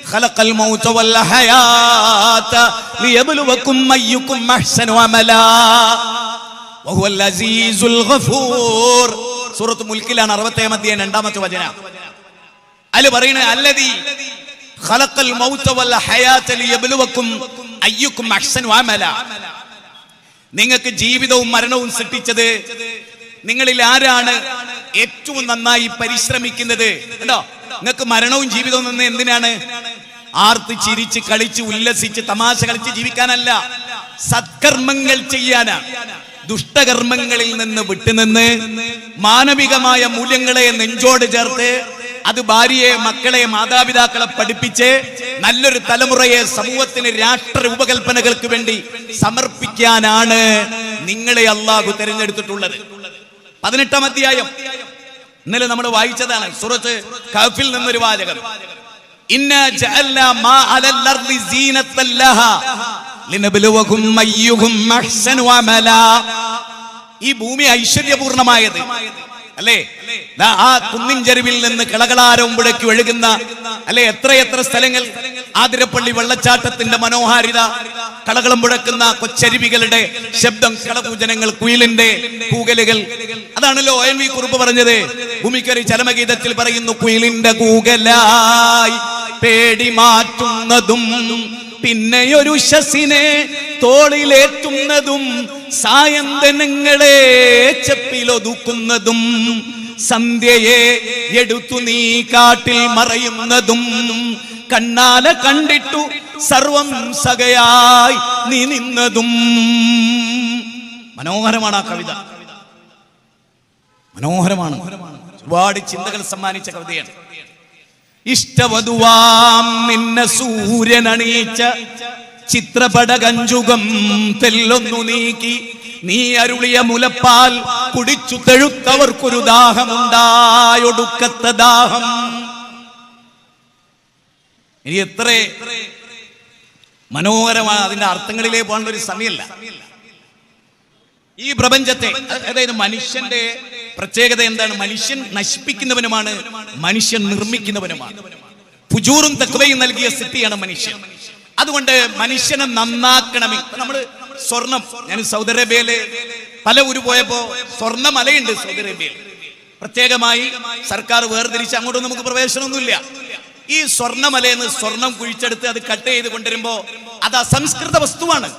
ഖലഖൽ മൗത വൽ ഹയാത ലിയബ്ലുവകും അയ്യുകും അഹ്സനു അമലാ വഹുവൽ അസീസുൽ ഗഫൂർ. സൂറത്ത് മുൽക്കിലാണ് 60-ാം അധ്യായം 2-ാമത്തെ വചനം. അതിൽ പറയുന്നത് അല്ലദീ ഖലഖൽ മൗത വൽ ഹയാത ലിയബ്ലുവകും അയ്യുകും അഹ്സനു അമലാ. നിങ്ങൾക്ക് ജീവിതവും മരണവും സൃഷ്ടിച്ചത് നിങ്ങളിൽ ആരാണ് ഏറ്റവും നന്നായി പരിശ്രമിക്കുന്നത്. കണ്ടോ, നിങ്ങൾക്ക് മരണവും ജീവിതവും നിന്ന് എന്തിനാണ്? ആർത്ത് ചിരിച്ച് കളിച്ച് ഉല്ലസിച്ച് തമാശ കളിച്ച് ജീവിക്കാനല്ല, സത്കർമ്മങ്ങൾ ചെയ്യാനാണ്. ദുഷ്ടകർമ്മങ്ങളിൽ നിന്ന് വിട്ടുനിന്ന് മാനവികമായ മൂല്യങ്ങളെ നെഞ്ചോട് ചേർത്ത് അത് ഭാര്യയെ, മക്കളെ, മാതാപിതാക്കളെ പഠിപ്പിച്ച് നല്ലൊരു തലമുറയെ സമൂഹത്തിന് രാഷ്ട്ര രൂപകൽപ്പനകൾക്ക് വേണ്ടി സമർപ്പിക്കാനാണ് നിങ്ങളെ അള്ളാഹു തിരഞ്ഞെടുത്തിട്ടുള്ളത്. 18-ാം അധ്യായം ഇന്നലെ നമ്മൾ വായിച്ചതാണ്. സൂറത്ത് കഹ്ഫിൽ നിന്നൊരു വാചകം, ഇന്നാ ജഅൽനാ മാ അലൽ അർളി സീനത്തൻ ലഹാ ലിനബ്ലുവകും അയ്യുഹും അഹ്സനു അമലാ. ഈ ഭൂമി ഐശ്വര്യപൂർണമായത് അല്ലേ, ആ കുന്നിൻ ചെരുവിൽ നിന്ന് കളകളാരമ്പുഴയ്ക്ക് ഒഴുകുന്ന അല്ലെ എത്രയെത്ര സ്ഥലങ്ങൾ, ആതിരപ്പള്ളി വെള്ളച്ചാട്ടത്തിന്റെ മനോഹാരിത, കളകളം മുഴക്കുന്ന കൊച്ചരുവികളുടെ ശബ്ദം, കളപൂജനങ്ങൾ, കുയിലിന്റെ കൂകലുകൾ. അതാണല്ലോ ONV കുറുപ്പ് പറഞ്ഞത്. ഭൂമിക്കരി ചരമഗീതത്തിൽ പറയുന്നു, കുയിലിന്റെ കൂകലായി പേടി മാറ്റുന്നതും പിന്നെയൊരു ശസിനെ തോളിലേറ്റുന്നതും സായന്തനങ്ങളെ ചെപ്പിലൊതുക്കുന്നതും സന്ധ്യയെ എടുത്തു നീ കാട്ടിൽ മറയുന്നതും കണ്ണാല കണ്ടിട്ടു സർവം സകയായി നീ നിന്നതും. മനോഹരമാണ് ആ കവിത, മനോഹരമാണ്. ഒരുപാട് ചിന്തകൾ സമ്മാനിച്ച കവിതയാണ്. ഇഷ്ടവധുവാം നിന്നെ സൂര്യനണീച്ച ചിത്രപടകഞ്ചുകം തെല്ലൊന്നു നീക്കി നീ അരുളിയ മുലപ്പാൽ കുടിച്ചു തെഴുത്തവർക്കൊരു ദാഹമുണ്ടായൊടുക്കത്ത ദാഹം. ഇനി എത്ര മനോഹരമാണ്, അതിന്റെ അർത്ഥങ്ങളിലേ പോകാനുള്ള ഒരു സമയമല്ല. ഈ പ്രപഞ്ചത്തെ, അതായത് മനുഷ്യന്റെ പ്രത്യേകത എന്താണ്? മനുഷ്യൻ നശിപ്പിക്കുന്നവനുമാണ്, മനുഷ്യൻ നിർമ്മിക്കുന്നവനുമാണ്. ഫുജൂറും തഖ്വയും നൽകിയ സിദ്ധിയാണ് മനുഷ്യൻ. അതുകൊണ്ട് മനുഷ്യനെ നന്നാക്കണമേ. നമ്മള് സ്വർണം, ഞാൻ സൗദി അറേബ്യയില് പല ഊര് പോയപ്പോ സ്വർണ്ണമലയുണ്ട് സൗദി അറേബ്യയിൽ. പ്രത്യേകമായി സർക്കാർ വേർതിരിച്ച് അങ്ങോട്ടൊന്നും നമുക്ക് പ്രവേശനമൊന്നുമില്ല. ഈ സ്വർണ്ണമലയെന്ന് സ്വർണം കുഴിച്ചെടുത്ത് അത് കട്ട് ചെയ്ത് കൊണ്ടുവരുമ്പോ അത് അസംസ്കൃത വസ്തുവാണ്.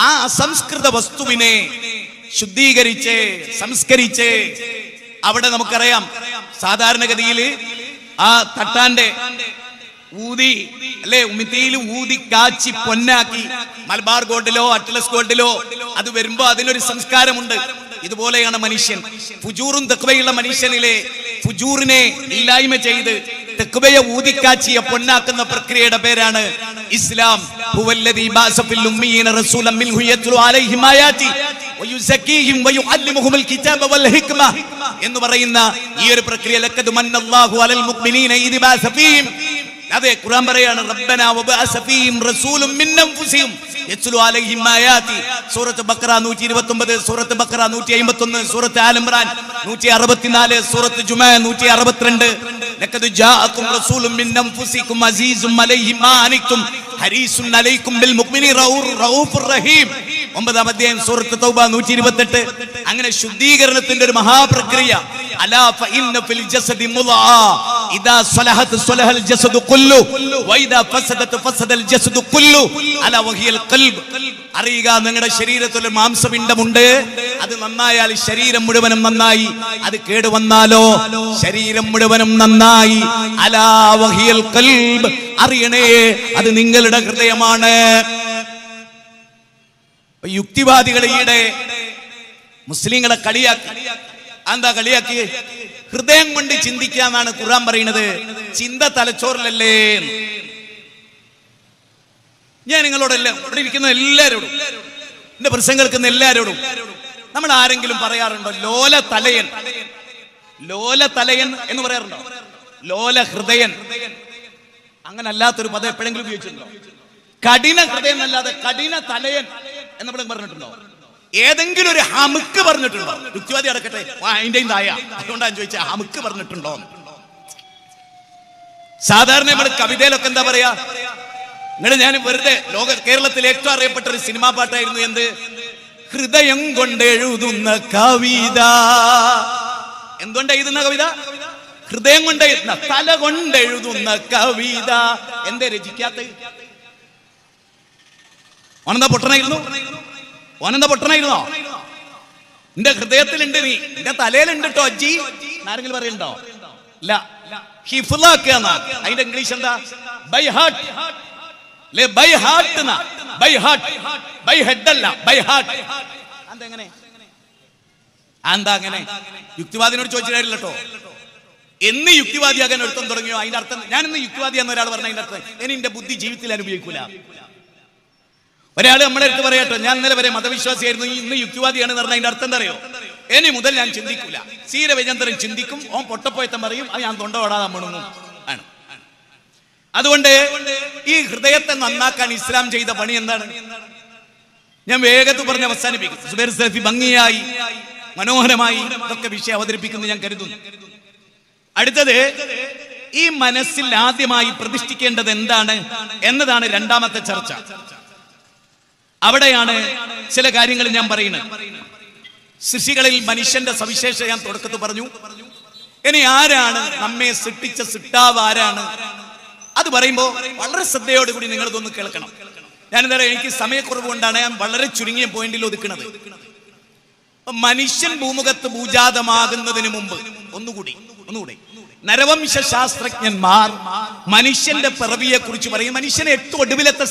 ആ അസംസ്കൃത വസ്തുവിനെ ശുദ്ധീകരിച്ച് സംസ്കരിച്ച് അവിടെ നമുക്കറിയാം, സാധാരണഗതിയിൽ ആ തട്ടാന്റെ ഊതി അല്ലെ ഉമിത്തിയിൽ ഊതി കാച്ചി പൊന്നാക്കി മലബാർ ഗോൾഡിലോ അറ്റ്ലസ് ഗോൾഡിലോ അത് വരുമ്പോ അതിനൊരു സംസ്കാരമുണ്ട്. ഇതുപോലെയാണ് മനുഷ്യൻ. ഫുജൂറും തഖ്വയുള്ള മനുഷ്യനിലെ ഫുജൂറിനെ ഇല്ലായ്മ ചെയ്ത് തഖ്വയെ ഊതിക്കാച്ചിയ പൊന്നാക്കുന്ന പ്രക്രിയയുടെ പേരാണ് ഇസ്ലാം. ഹുവല്ലദീ ബഅസ ഫിൽ ഉമ്മീന റസൂലൻ മിൻഹു യത്ലു അലൈഹിം ആയാതി വയുസക്കീഹിം വയുഅല്ലിമുഹുൽ കിതാബ വൽ ഹിക്മ എന്ന് പറയുന്ന ഈ ഒരു പ്രക്രിയ. ലഖദ് മന്നല്ലാഹു അലൽ മുഅ്മിനീന ഇദ് ബഅസ ഫീഹിം. അതെ, ഖുർആൻ പറയാണ്, റബ്ബനാ വബഅസ ഫീഹിം റസൂലൻ മിൻ അൻഫുസിഹിം യത്ലു അലൈഹിം ആയാതി. സൂറത്ത് ബഖറ 129, സൂറത്ത് ബഖറ 151, സൂറത്ത് ആൽ ഇംറാൻ 164, സൂറത്ത് ജുമുഅ 162. ലഖദ് ജാഅകും റസൂലുൻ മിൻ അൻഫുസികും അസീസുൻ അലൈഹി മാ അനിതും ഹരീസുൻ അലൈക്കും ബിൽ മുഅ്മിനീന റഊഫുർ റഹീം. 9-ാം അധ്യായം സൂറത്ത് തൗബ 128. അങ്ങനെ ശുദ്ധീകരണത്തിന്റെ ഒരു മഹാപ്രക്രിയ. അലാ ഫഇന്ന ഫിൽ ജസദി മുളഅ ഇദാ സ്വലഹത് സ്വലഹൽ ജസദു കുല്ലു വഇദാ ഫസദത് ഫസദൽ ജസദു കുല്ലു അലാ വഹിയൽ ഖൽബ്. അറിയുക, നിങ്ങളുടെ ശരീരത്തിൽ ഒരു മാംസപിണ്ഡമുണ്ട്. അത് നന്നായാൽ ശരീരം മുഴുവനും നന്നായി, അത് കേടുവന്നാലോ ശരീരം മുഴുവനും നന്നായി. അലാ വഹിയൽ ഖൽബ്, അറിയണേ അത് നിങ്ങളുടെ ഹൃദയമാണ്. യുക്തിവാദികൾ ഈയിടെ മുസ്ലിങ്ങളെ കളിയാക്കി. എന്താ കളിയാക്കി? ഹൃദയം കൊണ്ട് ചിന്തിക്കാന്നാണ് ഖുർആൻ പറയുന്നത്. ചിന്ത തലച്ചോറിലല്ലേ? ഞാൻ നിങ്ങളോടെല്ലാം, ഇവിടെ ഇരിക്കുന്ന എല്ലാവരോടും, എന്റെ പ്രസംഗം കേൾക്കുന്ന എല്ലാവരോടും, നമ്മൾ ആരെങ്കിലും പറയാറുണ്ടോ ലോല തലയൻ? ലോല തലയൻ എന്ന് പറയാറുണ്ടോ? ലോല ഹൃദയൻ, അങ്ങനെ അല്ലാത്തൊരു പദം എപ്പോഴെങ്കിലും ഉപയോഗിച്ചിട്ടുണ്ടോ? കഠിന ഹൃദയം എന്നല്ലാതെ കഠിന തലയൻ എന്ന് പറഞ്ഞിട്ടുണ്ടോ? ഏതെങ്കിലും ഒരു ഹമുക്ക് പറഞ്ഞിട്ടുണ്ടോ? യുക്തിവാദി അടക്കട്ടെ, അതിന്റെയും തായ. അതുകൊണ്ടാണ് ചോദിച്ചാൽ ഹമുക്ക് പറഞ്ഞിട്ടുണ്ടോ? സാധാരണ നമ്മൾ കവിതയിലൊക്കെ എന്താ പറയാ, നിങ്ങൾ ഞാൻ വെറുതെ കേരളത്തിൽ ഏറ്റവും അറിയപ്പെട്ട ഒരു സിനിമാ പാട്ടായിരുന്നു എന്ത്, ഹൃദയം കൊണ്ട് എഴുതുന്ന കവിത. എന്തുകൊണ്ട് എഴുതുന്ന കവിത? ഹൃദയം കൊണ്ട് എഴുതുന്ന, തല കൊണ്ട് എഴുതുന്ന കവിത. എന്തേ രചിക്കാത്ത? ഓനെന്താ പൊട്ടനായിരുന്നോ? എന്റെ ഹൃദയത്തിലുണ്ട്, നീ എന്റെ തലയിലുണ്ട് കേട്ടോ അജ്ജി. ആരെങ്കിലും പറയണ്ടോ? ഇല്ല. ഹിഫ്ളാക്കുക. അതിന്റെ ഇംഗ്ലീഷ് എന്താ? By heart. By heart, by heart, by head അല്ല, ബൈ ഹാർട്ട്. അതെങ്ങനെ? എന്താ അങ്ങനെ? യുക്തിവാദിനോട് ചോദിച്ചിട്ടില്ല കേട്ടോ. എന്ന് യുക്തിവാദിയാകാൻ ഒരുത്തം തുടങ്ങിയോ അതിന്റെ അർത്ഥം, ഞാൻ ഇന്ന് യുക്തിവാദിയാന്ന് ഒരാൾ പറഞ്ഞ അതിന്റെ അർത്ഥം ഇനി എന്റെ ബുദ്ധി ജീവിതത്തിൽ അനുഭവിക്കൂല. ഒരാൾ നമ്മളെ അടുത്ത് പറയാട്ടോ, ഞാൻ ഇന്നലെ വരെ മതവിശ്വാസിയായിരുന്നു, ഇന്ന് യുക്തിവാദിയാണ് പറഞ്ഞ അതിന്റെ അർത്ഥം എന്താ അറിയോ? ഇനി മുതൽ ഞാൻ ചിന്തിക്കൂല. സീരവിചന്ദ്രൻ ചിന്തിക്കും, ഓൻ പൊട്ടപ്പോയത്തം പറയും, അത് ഞാൻ തൊണ്ടോടാതെ മുണങ്ങും ആണ്. അതുകൊണ്ട് ഈ ഹൃദയത്തെ നന്നാക്കാൻ ഇസ്ലാം ചെയ്ത പണി എന്താണ്? ഞാൻ വേഗത്തിൽ പറഞ്ഞ് അവസാനിപ്പിക്കും. സുബൈർ സലഫി ഭംഗിയായി മനോഹരമായി ഇതൊക്കെ വിഷയം അവതരിപ്പിക്കുന്നു ഞാൻ കരുതുന്നു. അടുത്തത്, ഈ മനസ്സിൽ ആദ്യമായി പ്രതിഷ്ഠിക്കേണ്ടത് എന്താണ് എന്നതാണ് രണ്ടാമത്തെ ചർച്ച. അവിടെയാണ് ചില കാര്യങ്ങൾ ഞാൻ പറയുന്നത്. സൃഷ്ടികളിൽ മനുഷ്യന്റെ സവിശേഷത ഞാൻ തുടക്കത്തിൽ പറഞ്ഞു. ഇനി ആരാണ് നമ്മെ സൃഷ്ടിച്ച സൃഷ്ടാവ് ആരാണ്? അത് പറയുമ്പോൾ വളരെ ശ്രദ്ധയോടുകൂടി നിങ്ങൾ ഇതൊന്ന് കേൾക്കണം. ഞാനെന്താ പറയുക, എനിക്ക് സമയക്കുറവ് കൊണ്ടാണ് ഞാൻ വളരെ ചുരുങ്ങിയ പോയിന്റിൽ ഒതുക്കുന്നത്. മനുഷ്യൻ ഭൂമുഖത്ത് ഭൂജാതമാകുന്നതിന് മുമ്പ് ഒന്നുകൂടി നരവംശ ശാസ്ത്രജ്ഞന്മാർ മനുഷ്യന്റെ പിറവിയെ കുറിച്ച് പറയും. മനുഷ്യനെ ഏറ്റവും ഒടുവിലത്തെ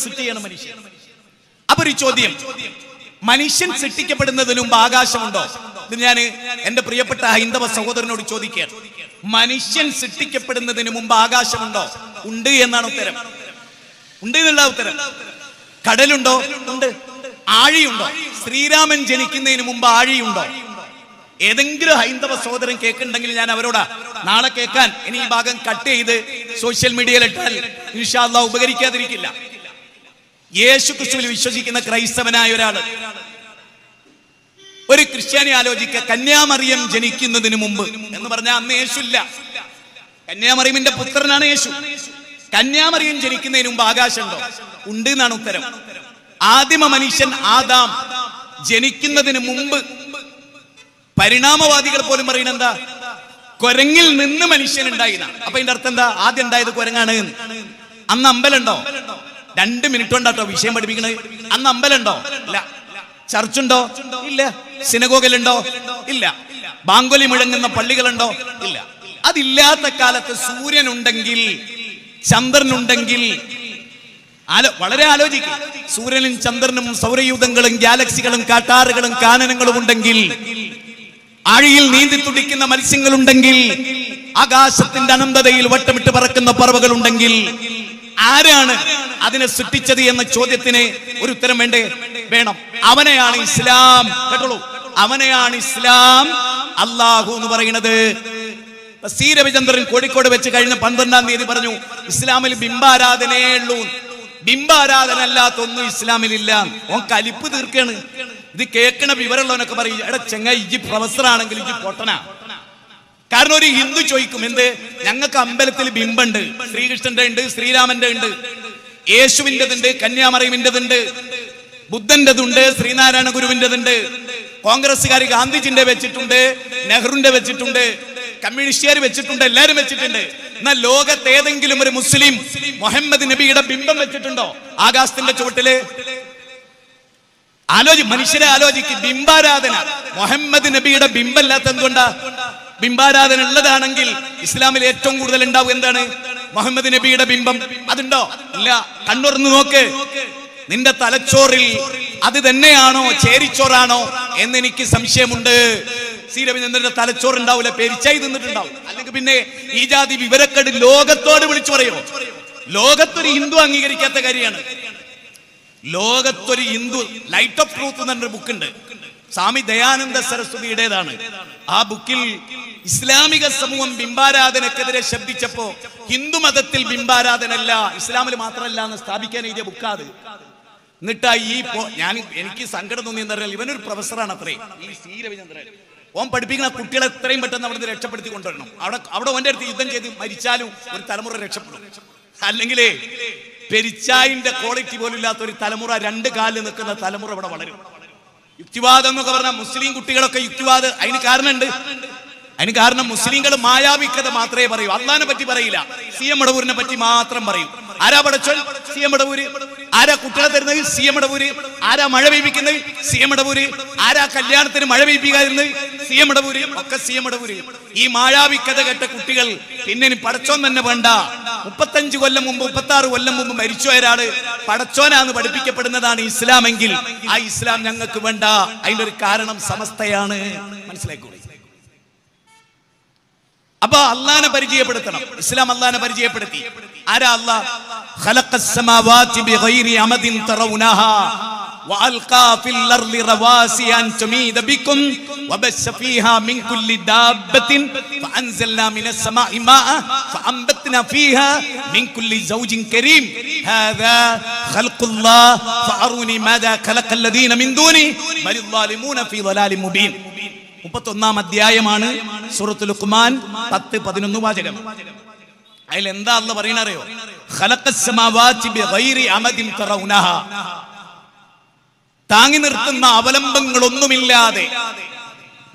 സൃഷ്ടിയാണ് മനുഷ്യൻ. അപ്പൊ ഒരു ചോദ്യം, മനുഷ്യൻ സൃഷ്ടിക്കപ്പെടുന്നതിന് മുമ്പ് ആകാശമുണ്ടോ? ഇത് ഞാൻ എന്റെ പ്രിയപ്പെട്ട ഹൈന്ദവ സഹോദരനോട് ചോദിക്കുകയാണ്. മനുഷ്യൻ സൃഷ്ടിക്കപ്പെടുന്നതിന് മുമ്പ് ആകാശമുണ്ടോ? ഉണ്ട് എന്നാണ് ഉത്തരം. ഉണ്ട് എന്നുള്ള ഉത്തരം. കടലുണ്ടോ? ഉണ്ട്. ആഴിയുണ്ടോ? ശ്രീരാമൻ ജനിക്കുന്നതിന് മുമ്പ് ആഴിയുണ്ടോ? ഏതെങ്കിലും ഹൈന്ദവ സഹോദരൻ കേൾക്കുന്നുണ്ടെങ്കിൽ ഞാൻ അവരോടാ നാളെ കേൾക്കാൻ. ഇനി ഈ ഭാഗം കട്ട് ചെയ്ത് സോഷ്യൽ മീഡിയയിൽ ഇട്ടാൽ ഇൻഷാ അല്ലാഹ് ഉപകരിക്കാതിരിക്കില്ല. യേശു ക്രിസ്തുവിൽ വിശ്വസിക്കുന്ന ക്രൈസ്തവനായ ഒരാള്, ഒരു ക്രിസ്ത്യാനി ആലോചിക്ക, കന്യാമറിയം ജനിക്കുന്നതിന് മുമ്പ് എന്ന് പറഞ്ഞാൽ അന്ന് യേശു ഇല്ല. കന്യാമറിയമിന്റെ പുത്രനാണ് യേശു. കന്യാമറിയം ജനിക്കുന്നതിന് മുമ്പ് ആകാശമുണ്ടോ? ഉണ്ട് എന്നാണ് ഉത്തരം. ആദിമ മനുഷ്യൻ ആദാം ജനിക്കുന്നതിന് മുമ്പ് പരിണാമവാദികൾ പോലും പറയുന്നത് എന്താ? കുരങ്ങിൽ നിന്ന് മനുഷ്യൻ ഉണ്ടായില്ല. അപ്പൊ അതിന്റെ അർത്ഥം എന്താ? ആദ്യം ഉണ്ടായത് കുരങ്ങാണ്. അന്ന് അമ്പലമുണ്ടോ? 2 മിനിറ്റ് കൊണ്ടാട്ടോ വിഷയം പഠിപ്പിക്കണത്. അന്ന് അമ്പലമുണ്ടോ? ഇല്ല. ചർച്ചുണ്ടോ? ഇല്ല. സിനഗോഗലുണ്ടോ? ഇല്ല. ബാങ്കൊലി മുഴങ്ങുന്ന പള്ളികളുണ്ടോ? ഇല്ല. അതില്ലാത്ത കാലത്ത് സൂര്യൻ ഉണ്ടെങ്കിൽ, ചന്ദ്രൻ ഉണ്ടെങ്കിൽ, വളരെ ആലോചിക്കും. സൂര്യനും ചന്ദ്രനും സൗരയൂഥങ്ങളും ഗാലക്സികളും കാട്ടാറുകളും കാനനങ്ങളും ഉണ്ടെങ്കിൽ, ആഴിയിൽ നീന്തി തുടിക്കുന്ന മത്സ്യങ്ങളുണ്ടെങ്കിൽ, ആകാശത്തിന്റെ അനന്തതയിൽ വട്ടമിട്ട് പറക്കുന്ന പറവകൾ ഉണ്ടെങ്കിൽ, ആരാണ് അതിനെ സൃഷ്ടിച്ചത് എന്ന ചോദ്യത്തിന് ഒരു ഉത്തരം വേണം. അവനെയാണ് ഇസ്ലാം. കേട്ടോളൂ, അവനെയാണ് ഇസ്ലാം, അല്ലാഹു എന്ന് പറയുന്നത്. സി രവിചന്ദ്രൻ കോഴിക്കോട് വെച്ച് കഴിഞ്ഞ 12-ാം തീയതി പറഞ്ഞു, ഇസ്ലാമിൽ ബിംബാരാധനയേ ഉള്ളൂ, ബിംബാരാധന അല്ലാത്തൊന്നും ഇസ്ലാമിലില്ല. ഓൻ കലിപ്പ് തീർക്കാണ്. ഇത് കേൾക്കണ വിവരമുള്ളവനൊക്കെ പറയും, എടാ ചെങ്ങായി, ഇജ്ജ് പ്രൊഫസർ ആണെങ്കിൽ ഇജ്ജ് പൊട്ടനാ. കാരണം ഒരു ഹിന്ദു ചോദിക്കും, എന്ത്, ഞങ്ങൾക്ക് അമ്പലത്തിൽ ബിംബുണ്ട്, ശ്രീകൃഷ്ണന്റെ ഉണ്ട്, ശ്രീരാമന്റെ ഉണ്ട്, യേശുവിൻ്റെതുണ്ട്, കന്യാമറിയമിൻ്റെതുണ്ട്, ബുദ്ധന്റെതുണ്ട്, ശ്രീനാരായണ ഗുരുവിൻ്റെതുണ്ട്, കോൺഗ്രസ്സുകാർ ഗാന്ധിജിന്റെ വെച്ചിട്ടുണ്ട്, നെഹ്റുവിന്റെ വെച്ചിട്ടുണ്ട്, കമ്മ്യൂണിസ്റ്റുകാർ വെച്ചിട്ടുണ്ട്, എല്ലാരും വെച്ചിട്ടുണ്ട്. എന്നാൽ ലോകത്ത് ഏതെങ്കിലും ഒരു മുസ്ലിം മുഹമ്മദ് നബിയുടെ ബിംബം വെച്ചിട്ടുണ്ടോ ആകാശത്തിന്റെ ചുവട്ടില്? മനുഷ്യരെ ആലോചിക്കും. ബിംബാരാധന, മുഹമ്മദ് നബിയുടെ ബിംബല്ലാത്ത എന്തുകൊണ്ടാ? ബിംബാരാധന ഉള്ളതാണെങ്കിൽ ഇസ്ലാമിൽ ഏറ്റവും കൂടുതൽ ഉണ്ടാവും എന്താണ്? മുഹമ്മദ് നബിയുടെ ബിംബം. അതുണ്ടോ? ഇല്ല. കണ്ണുറന്ന് നോക്ക്, നിന്റെ തലച്ചോറിൽ അത് തന്നെയാണോ ചേരിച്ചോറാണോ എന്ന് എനിക്ക് സംശയമുണ്ട്. സി രവിചന്ദ്രന്റെ തലച്ചോറുണ്ടാവില്ല, പെരിച്ചായി തിന്നിട്ടുണ്ടാവും. അല്ലെങ്കിൽ പിന്നെ ഈ ജാതി വിവരക്കേട് ലോകത്തോട് വിളിച്ചു പറയോ? ലോകത്തൊരു ഹിന്ദു അംഗീകരിക്കാത്ത കാര്യമാണ്. ലോകത്തൊരു ഹിന്ദു, ലൈറ്റ് ഓഫ് ട്രൂത്ത് എന്നൊരു ബുക്കുണ്ട്, സ്വാമി ദയാനന്ദ സരസ്വതിയുടേതാണ്. ആ ബുക്കിൽ ഇസ്ലാമിക സമൂഹം ബിംബാരാധനക്കെതിരെ ശബ്ദിച്ചപ്പോ ഹിന്ദു മതത്തിൽ ബിംബാരാധന അല്ല, ഇസ്ലാമിൽ മാത്രമല്ല എന്ന് സ്ഥാപിക്കാൻ എഴുതിയ ബുക്കാത്. എന്നിട്ടാ എനിക്ക് സങ്കടം തോന്നി എന്താ പറയുക, ഇവനൊരു പ്രൊഫസറാണ് അത്രേ, ഈ സി രവിചന്ദ്രൻ. ഓൻ പഠിപ്പിക്കുന്ന കുട്ടികളെ എത്രയും പെട്ടെന്ന് അവിടുന്ന് രക്ഷപ്പെടുത്തി കൊണ്ടുവരണം. അവിടെ ഓൻ്റെ അടുത്ത് യുദ്ധം ചെയ്ത് മരിച്ചാലും ഒരു തലമുറ രക്ഷപ്പെടും. അല്ലെങ്കിൽ പെരിച്ചായിന്റെ ക്വാളിറ്റി പോലും ഇല്ലാത്ത ഒരു തലമുറ, 2 കാലിൽ നിൽക്കുന്ന തലമുറ ഇവിടെ വളരും. യുക്തിവാദം എന്നൊക്കെ പറഞ്ഞാൽ മുസ്ലിം കുട്ടികളൊക്കെ യുക്തിവാദം. അതിന് കാരണമുണ്ട്. അതിന് കാരണം മുസ്ലിങ്ങൾ മായാവിക്കത മാത്രമേ പറയൂ, അള്ളാഹിനെ പറ്റി പറയില്ല. CM മടവൂരിനെ പറ്റി മാത്രം പറയും. ആരാ പടച്ചോൻ? CM മടവൂര്. ആരാ കുട്ടികളെ തരുന്നത്? CM മടവൂര്. ആരാ മഴ പെയ്പ്പിക്കുന്നത്? CM മടവൂര്. ആരാ കല്യാണത്തിന് മഴ പെയ്പ്പിക്കാതിരുന്നത്? CM മടവൂര്. ഒക്കെ CM മടവൂര്. ഈ മായാവിക്കത കേട്ട കുട്ടികൾ പിന്നെ പടച്ചോൻ തന്നെ വേണ്ട. 35 കൊല്ലം മുമ്പ് 36 കൊല്ലം മുമ്പ് മരിച്ചു ഒരാള് പടച്ചോനാന്ന് പഠിപ്പിക്കപ്പെടുന്നതാണ് ഇസ്ലാമെങ്കിൽ ആ ഇസ്ലാം ഞങ്ങൾക്ക് വേണ്ട. അതിന്റെ ഒരു കാരണം സമസ്തയാണ്. മനസ്സിലായിക്കോളൂ. അപ്പൊ അള്ളാനെ പരിചയപ്പെടുത്തണം. ഇസ്ലാം അള്ളാനെ പരിചയപ്പെടുത്തി. ആരാ അല്ലാഹ്? ഖലഖസ് സമാവാതി ബിഗൈരി അമദിൻ തറൗനഹാ വഅൽഖാ ഫിൽ അർളി റവാസിയ അൻ തുമീദ ബികും വബസ്സ ഫീഹാ മിൻ കുല്ലി ദാബത്തിൻ ഫഅൻസൽനാ മിനസ് സമാഇ മാഅ ഫഅംബത്നാ ഫീഹാ മിൻ കുല്ലി സൗജിൻ കരീം ഹാദാ ഖൽഖുല്ലാഹ് ഫഅറൂനി മാദാ ഖലഖൽ ലദീന മിൻ ദൂനി ബലിൽ ളാലിമൂന ഫീ ളലാലിൻ മുബീൻ. 31-ാം അധ്യായമാണ് സൂറത്തുൽ ലുഖ്മാൻ. 10-11 വാചകം. അതിൽ എന്താ അല്ലാഹ് പറയുന്നറിയോ? ഖലഖസ് സമാവാതി ബിഗൈരി അമദിൻ തറൗനഹാ. താങ്ങി നിർത്തുന്ന അവലംബങ്ങളൊന്നുമില്ലാതെ,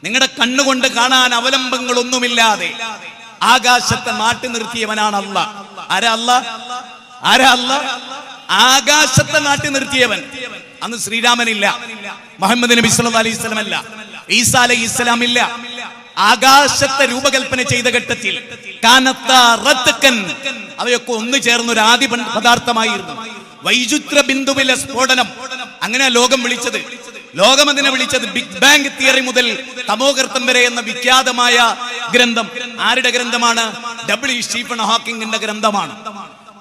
നിങ്ങളുടെ കണ്ണുകൊണ്ട് കാണാൻ അവലംബങ്ങളൊന്നുമില്ലാതെ ആകാശത്തെ നാട്ടി നിർത്തിയവനാണ് അല്ലാഹ്. ആരാ അല്ലാഹ്? ആരാ അല്ലാഹ്? ആകാശത്തെ നാട്ടി നിർത്തിയവൻ. അന്ന് ശ്രീരാമനില്ല, മുഹമ്മദ് നബി സല്ലല്ലാഹു അലൈഹി വസല്ലം അല്ല, ഈസാ അലൈഹിസ്സലാം ഇല്ല. ആകാശത്തെ രൂപകൽപ്പന ചെയ്ത ഘട്ടത്തിൽ അവയൊക്കെ ഒന്നു ചേർന്ന ഒരു ആദി പദാർത്ഥമായിരുന്നു. വൈചിത്ര ബിന്ദുവിലെ സ്ഫോടനം, അങ്ങനെ ലോകം വിളിച്ചത്. ലോകം അതിനെ വിളിച്ചത് ബിഗ് ബാങ് തിയറി മുതൽ തമോഗർത്തം വരെ എന്ന വിഖ്യാതമായ ഗ്രന്ഥം. ആരുടെ ഗ്രന്ഥമാണ്? W. സ്റ്റീഫൻ ഹോക്കിങ്ങിന്റെ ഗ്രന്ഥമാണ്.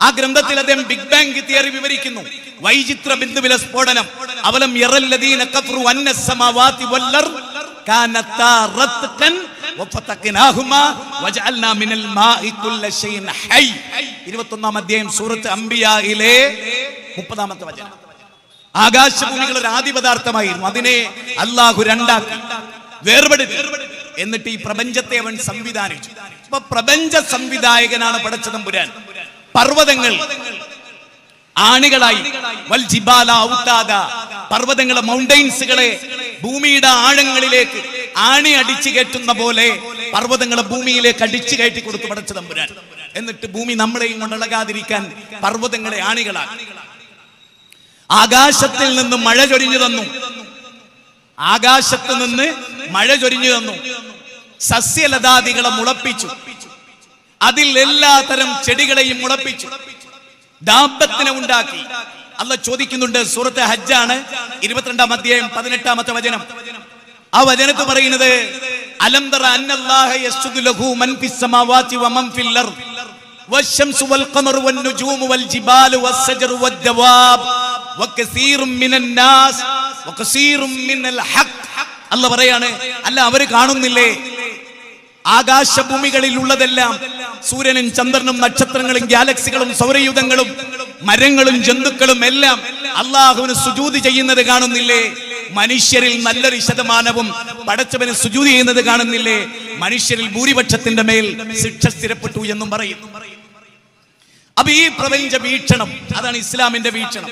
ആ ഗ്രന്ഥത്തിൽ അദ്ദേഹം ബിഗ് ബാങ് തിയറി വിവരിക്കുന്നു. വൈചിത്ര ബിന്ദുവിലെ സ്ഫോടനം. അവലം യറല്ലദീന കഫറു അന്നസ് സമാവാതി വൽ അർദ് കാനതാ റത്ഖൻ വഫതഖ്നാഹുമാ വജഅൽനാ മിനൽ മാഇ കുല്ല ഷൈഇൻ ഹൈ. 21-ാം അധ്യായം സൂറത്ത് അംബിയായിലെ 30-ാമത്തെ വചനം. ആകാശഭൂമികൾ ഒരു ആദി പദാർത്ഥമായിരുന്നു. അതിനെ അല്ലാഹു രണ്ടാക്കി വേർപെടുത്തി. എന്നിട്ട് ഈ പ്രപഞ്ചത്തെ അവൻ സംവിധാനിച്ചു. അപ്പൊ പ്രപഞ്ച സംവിധായകനാണ് പടച്ചതമ്പുരാൻ. പർവ്വതങ്ങൾ ആണികളായി, വൽ ജിബാല ഔതാദ, പർവ്വതങ്ങളെ, മൗണ്ടൈൻസുകളെ ഭൂമിയുടെ ആഴങ്ങളിലേക്ക് ആണി അടിച്ചു കയറ്റുന്ന പോലെ പർവ്വതങ്ങളെ ഭൂമിയിലേക്ക് അടിച്ചു കയറ്റി കൊടുത്തു പടച്ചതമ്പുരാൻ. എന്നിട്ട് ഭൂമി നമ്മളെയും കൊണ്ടിളകാതിരിക്കാൻ പർവ്വതങ്ങളെ ആണികളാക്കി. ആകാശത്തിൽ നിന്ന് മഴ ചൊരിഞ്ഞു തന്നു. ആകാശത്ത് നിന്ന് മഴ ചൊരിഞ്ഞു തന്നു. സസ്യലതാദികളെ മുളപ്പിച്ചു. അതിൽ എല്ലാ തരം ചെടികളെയും മുളപ്പിച്ചു. ദാമ്പത്തിനെ ഉണ്ടാക്കി. അല്ലാഹ് ചോദിക്കുന്നുണ്ട്. സൂറത്ത് ഹജ്ജാണ്, 22-ാം അധ്യായം 18-ാമത്തെ വചനം. ആ വചനത്ത് പറയുന്നത് അലം തറ അന്നല്ലാഹ യസ്ജുദു ലഹു മൻ ഫിസ് സമാവാതി വമൻ ഫിൽ അർദ് വശംസു വൽ ഖമറു വൻ നുജൂമു വൽ ജിബാലു വസ്സജറു വദ്ദവാബ് വകസീറും മിനൻ നാസ് വകസീറും മിനൽ ഹഖ്. അല്ലാഹ് പറയാണ്, അല്ല അവര് കാണുന്നില്ലേ ആകാശഭൂമികളിൽ ഉള്ളതെല്ലാം, സൂര്യനും ചന്ദ്രനും നക്ഷത്രങ്ങളും ഗാലക്സികളും സൗരയൂഥങ്ങളും മരങ്ങളും ജന്തുക്കളും എല്ലാം അള്ളാഹുവിന് സുജൂദ് ചെയ്യുന്നത് കാണുന്നില്ലേ? മനുഷ്യരിൽ നല്ലൊരു ശതമാനവും പടച്ചവന് സുജൂദ് ചെയ്യുന്നത് കാണുന്നില്ലേ? മനുഷ്യരിൽ ഭൂരിപക്ഷത്തിന്റെ മേൽ ശിക്ഷ സ്ഥിരപ്പെട്ടു എന്നും പറയും. അപ്പൊ ഈ പ്രപഞ്ച വീക്ഷണം, അതാണ് ഇസ്ലാമിന്റെ വീക്ഷണം.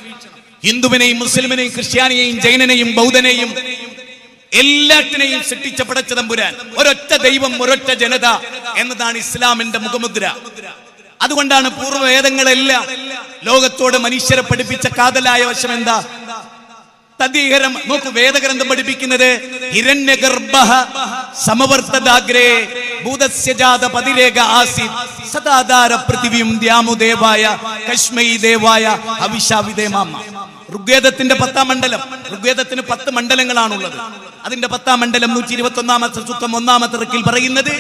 ഹിന്ദുവിനെയും മുസ്ലിമിനെയും ക്രിസ്ത്യാനിയെയും ജൈനനെയും ബൗദ്ധനെയും എല്ലാറ്റിനെയും സൃഷ്ടിച്ച പടച്ചതമ്പുരാൻ, ഒരൊറ്റ ദൈവം, ഒരൊറ്റ ജനത എന്നതാണ് ഇസ്ലാമിന്റെ മുഖമുദ്ര. അതുകൊണ്ടാണ് പൂർവ്വവേദങ്ങളെല്ലാം ലോകത്തോട് മനുഷ്യരെ പഠിപ്പിച്ച കാതലായ വശം എന്താ? തദീഹരം. നോക്കൂ, വേദഗ്രന്ഥം പഠിപ്പിക്കുന്നത് ഹിരണ്യഗർഭഃ സമവർത്തദാഗ്രേ ഭൂതസ്യ ജാത പതിരേക ആസീത് സദാധാര പൃഥിവിയും ദ്യാമുദേവായ കശ്മൈ ദേവായ അവിശാവിദേമാമ. ഋഗ്വേദത്തിന്റെ 10-ാം മണ്ഡലം. ഋഗ്വേദത്തിന് 10 മണ്ഡലങ്ങളാണുള്ളത്. അതിന്റെ 10-ാം മണ്ഡലം 121-ാമത്തെ സൂക്തം 1-ാമത്തെ റിക്കിൽ പറയുന്നത്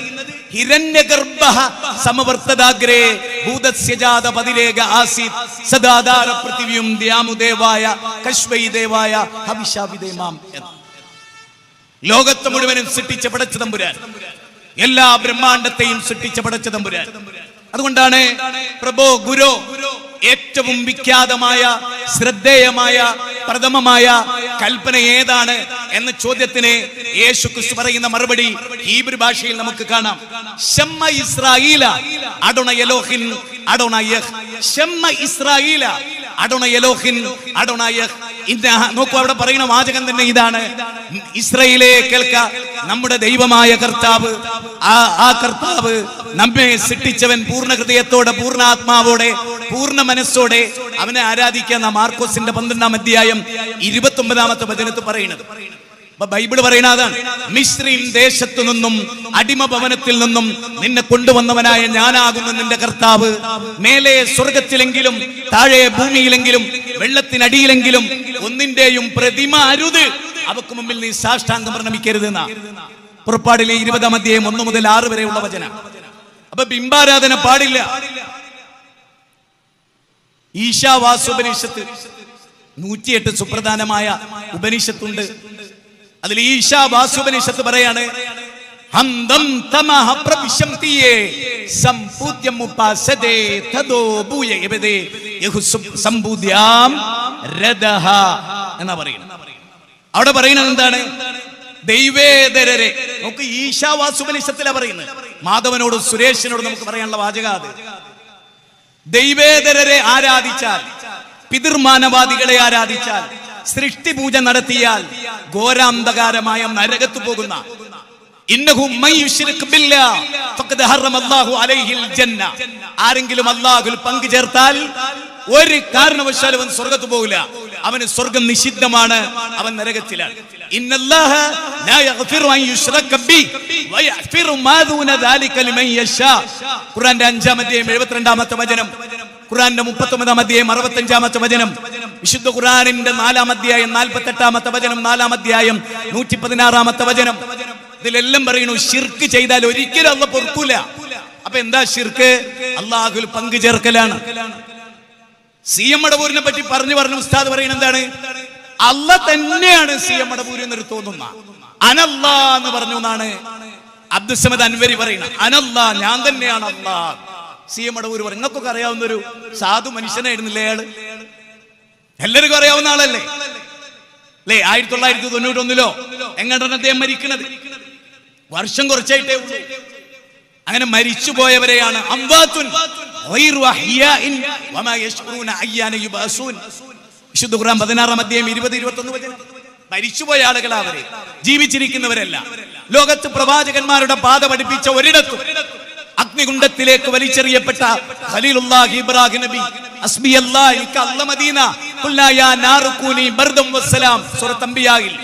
ഹിരണ്യഗർഭഃ സമവർത്തദാഗ്രേ ഭൂതസ്യ ജാത പതിരേക ആസീത് സദാധാര പൃഥിവിയും ദ്യാമുദേവായ കശ്മൈ ദേവായ അവിശാവിദേമാം. ലോകത്തെ മുഴുവനും സൃഷ്ടിച്ച പടച്ചതമ്പുരാൻ, എല്ലാ ബ്രഹ്മാണ്ടത്തെയും സൃഷ്ടിച്ച പടച്ചതമ്പുരാൻ. അതുകൊണ്ടാണ് പ്രഭോ ഗുരു ഏറ്റവും വിഖ്യാതമായ ശ്രദ്ധേയമായ പ്രഥമമായ കൽപ്പന ഏതാണ് എന്ന ചോദ്യത്തിന് യേശു ക്രിസ്തു പറയുന്ന മറുപടി ഹീബ്രു ഭാഷയിൽ നമുക്ക് കാണാം. ശമ്മ ഇസ്രായീല അഡോണ എലോഹിൻ അഡോണ യഹ്. ശമ്മ ഇസ്രായീല അഡോണ എലോഹിൻ അഡോണ യഹ്. നോക്കൂ, അവിടെ പറയുന്ന വാചകം തന്നെ ഇതാണ്. ഇസ്രായേലേ കേൾക്ക, നമ്മുടെ ദൈവമായ കർത്താവ്, ആ കർത്താവ് നമ്മെ സൃഷ്ടിച്ചവൻ പൂർണ്ണ ഹൃദയത്തോടെ, പൂർണ്ണ ആത്മാവോടെ, പൂർണ്ണ മനസ്സോടെ അവനെ ആരാധിക്കുന്ന മാർക്കോസിന്റെ 12-ാം അധ്യായം 29-ാമത്തെ വചനത്തിൽ പറയുന്നത്. ബൈബിൾ പറയുന്ന അതാണ്, മിസ്രയീം ദേശത്തു നിന്നും അടിമ ഭവനത്തിൽ നിന്നും നിന്നെ കൊണ്ടുവന്നവനായ ഞാനാകുന്നു നിന്റെ കർത്താവ്. മേലെ സ്വർഗത്തിലെങ്കിലും താഴെ ഭൂമിയിലെങ്കിലും വെള്ളത്തിനടിയിലെങ്കിലും ഒന്നിന്റെയും പ്രതിമ അരുത്, അവക്ക് മുമ്പിൽ നീ സാഷ്ടാംഗം പ്രണമിക്കരുതെന്ന പുറപ്പാടിലെ 20-ാം അധ്യായം 1 മുതൽ 6 വരെയുള്ള വചനം. അപ്പൊ ബിംബാരാധന പാടില്ല. ഈശാവാസോപനിഷത്ത് 108 സുപ്രധാനമായ ഉപനിഷത്തുണ്ട്. അതിൽ ഈശാവാസോപനിഷത്ത് പറയാണ്, ഹന്തം തമഹ പ്രവിശംതിയേ സംപൂജ്യം ഉപാസദേ തദോ ഭൂയ യബദേ യഹു സംബുദ്യാം രദഹ എന്നാ പറയുന്നത്. അവിടെ പറയുന്നത് എന്താണ്? ദൈവേതരരെ. നമുക്ക് ഈശാവാസോപനിഷത്തിലാ പറയുന്നത്. മാധവനോടും സുരേഷിനോടും നമുക്ക് പറയാനുള്ള വാചക അത്. ദൈവേതരരെ ആരാധിച്ചാൽ, പിതൃമാനവാദികളെ ആരാധിച്ചാൽ, സൃഷ്ടിപൂജ നടത്തിയാൽ ഘോരാന്ധകാരമായ നരകത്ത് പോകുന്ന, ആരെങ്കിലും അല്ലാഹുവിൽ പങ്കു ചേർത്താൽ ഒരു കാരണവശാലും അവൻ സ്വർഗത്ത് പോകില്ല. അവന് സ്വർഗം നിഷിദ്ധമാണ്, അവൻ നരകത്തിലാണ്. ഇന്നല്ലാഹ ലാ യഗ്ഫിറു അൻ യുശ്റക ബി വയഗ്ഫിറു മാ ദൂന ദാലിക ലിമൻ യശാ. ഖുർആന്റെ 5-ാം അധ്യായം 72-ാമത്തെ വചനം, ഖുർആന്റെ 39-ാം അധ്യായം 65-ാമത്തെ വചനം, വിശുദ്ധ ഖുർആനിന്റെ 4-ാം അധ്യായം 48-ാമത്തെ വചനം, 4-ാം അധ്യായം 116-ാമത്തെ വചനം. ഇതിലെല്ലാം പറയുന്നു ശിർക്ക് ചെയ്താൽ ഒരിക്കലും അല്ലാഹു പൊറുക്കൂല. അപ്പൊ എന്താ ശിർക്ക്? അല്ലാഹുവിൽ പങ്കു ചേർക്കലാണ്. CM മടവൂരിനെ പറ്റി പറഞ്ഞു ഉസ്താദ് പറയുന്നത് എന്താണ്? അല്ലാഹ് തന്നെയാണ് CM മടവൂർ എന്ന് തോന്നുന്ന. അനല്ലാ എന്ന് പറഞ്ഞു എന്നാണ് അബ്ദുസ്സമദ് അൻവരി പറയുന്നത്. അനല്ലാ, ഞാൻ തന്നെയാണ് അല്ലാഹ്. CM മടവൂർ പറയും. നിങ്ങൾക്കൊക്കെ അറിയാവുന്ന ഒരു സാധു മനുഷ്യനായിരുന്നില്ലേ അയാള്? എല്ലാവർക്കും അറിയാവുന്ന ആളല്ലേ അല്ലേ? 1991-ലോ എങ്ങോട്ടാണ് അദ്ദേഹം മരിക്കുന്നത്? വർഷം കുറച്ചായിട്ടേ ഉള്ളൂ. അങ്ങനെ മരിച്ചുപോയവരെയാണ് അംവാതുൻ ഗൈറു അഹ്യാഇൻ വമാ യശ്ഉറൂന അയ്യാന യുബഅസൂൻ. വിശുദ്ധ ഖുർആൻ 16-ാം അധ്യായം 20-21 വചനം. മരിച്ചുപോയ ആളുകളാ അവരെ, ജീവിച്ചിരിക്കുന്നവരല്ല. ലോകത്ത് പ്രവാചകന്മാരുടെ പാത പഠിപ്പിച്ച ഒരിടത്തും അഗ്നികുണ്ഡത്തിലേക്ക് വലിച്ചെറിയപ്പെട്ട ഖലീലുല്ലാഹി ഇബ്രാഹിം നബി, അസ്ബിയല്ലാഹി കല്ല മദീന ഖുല്ലാ യാ നാറു കൂനി ബർദം വസ്സലാം, സൂറത്ത് അംബിയായിൽ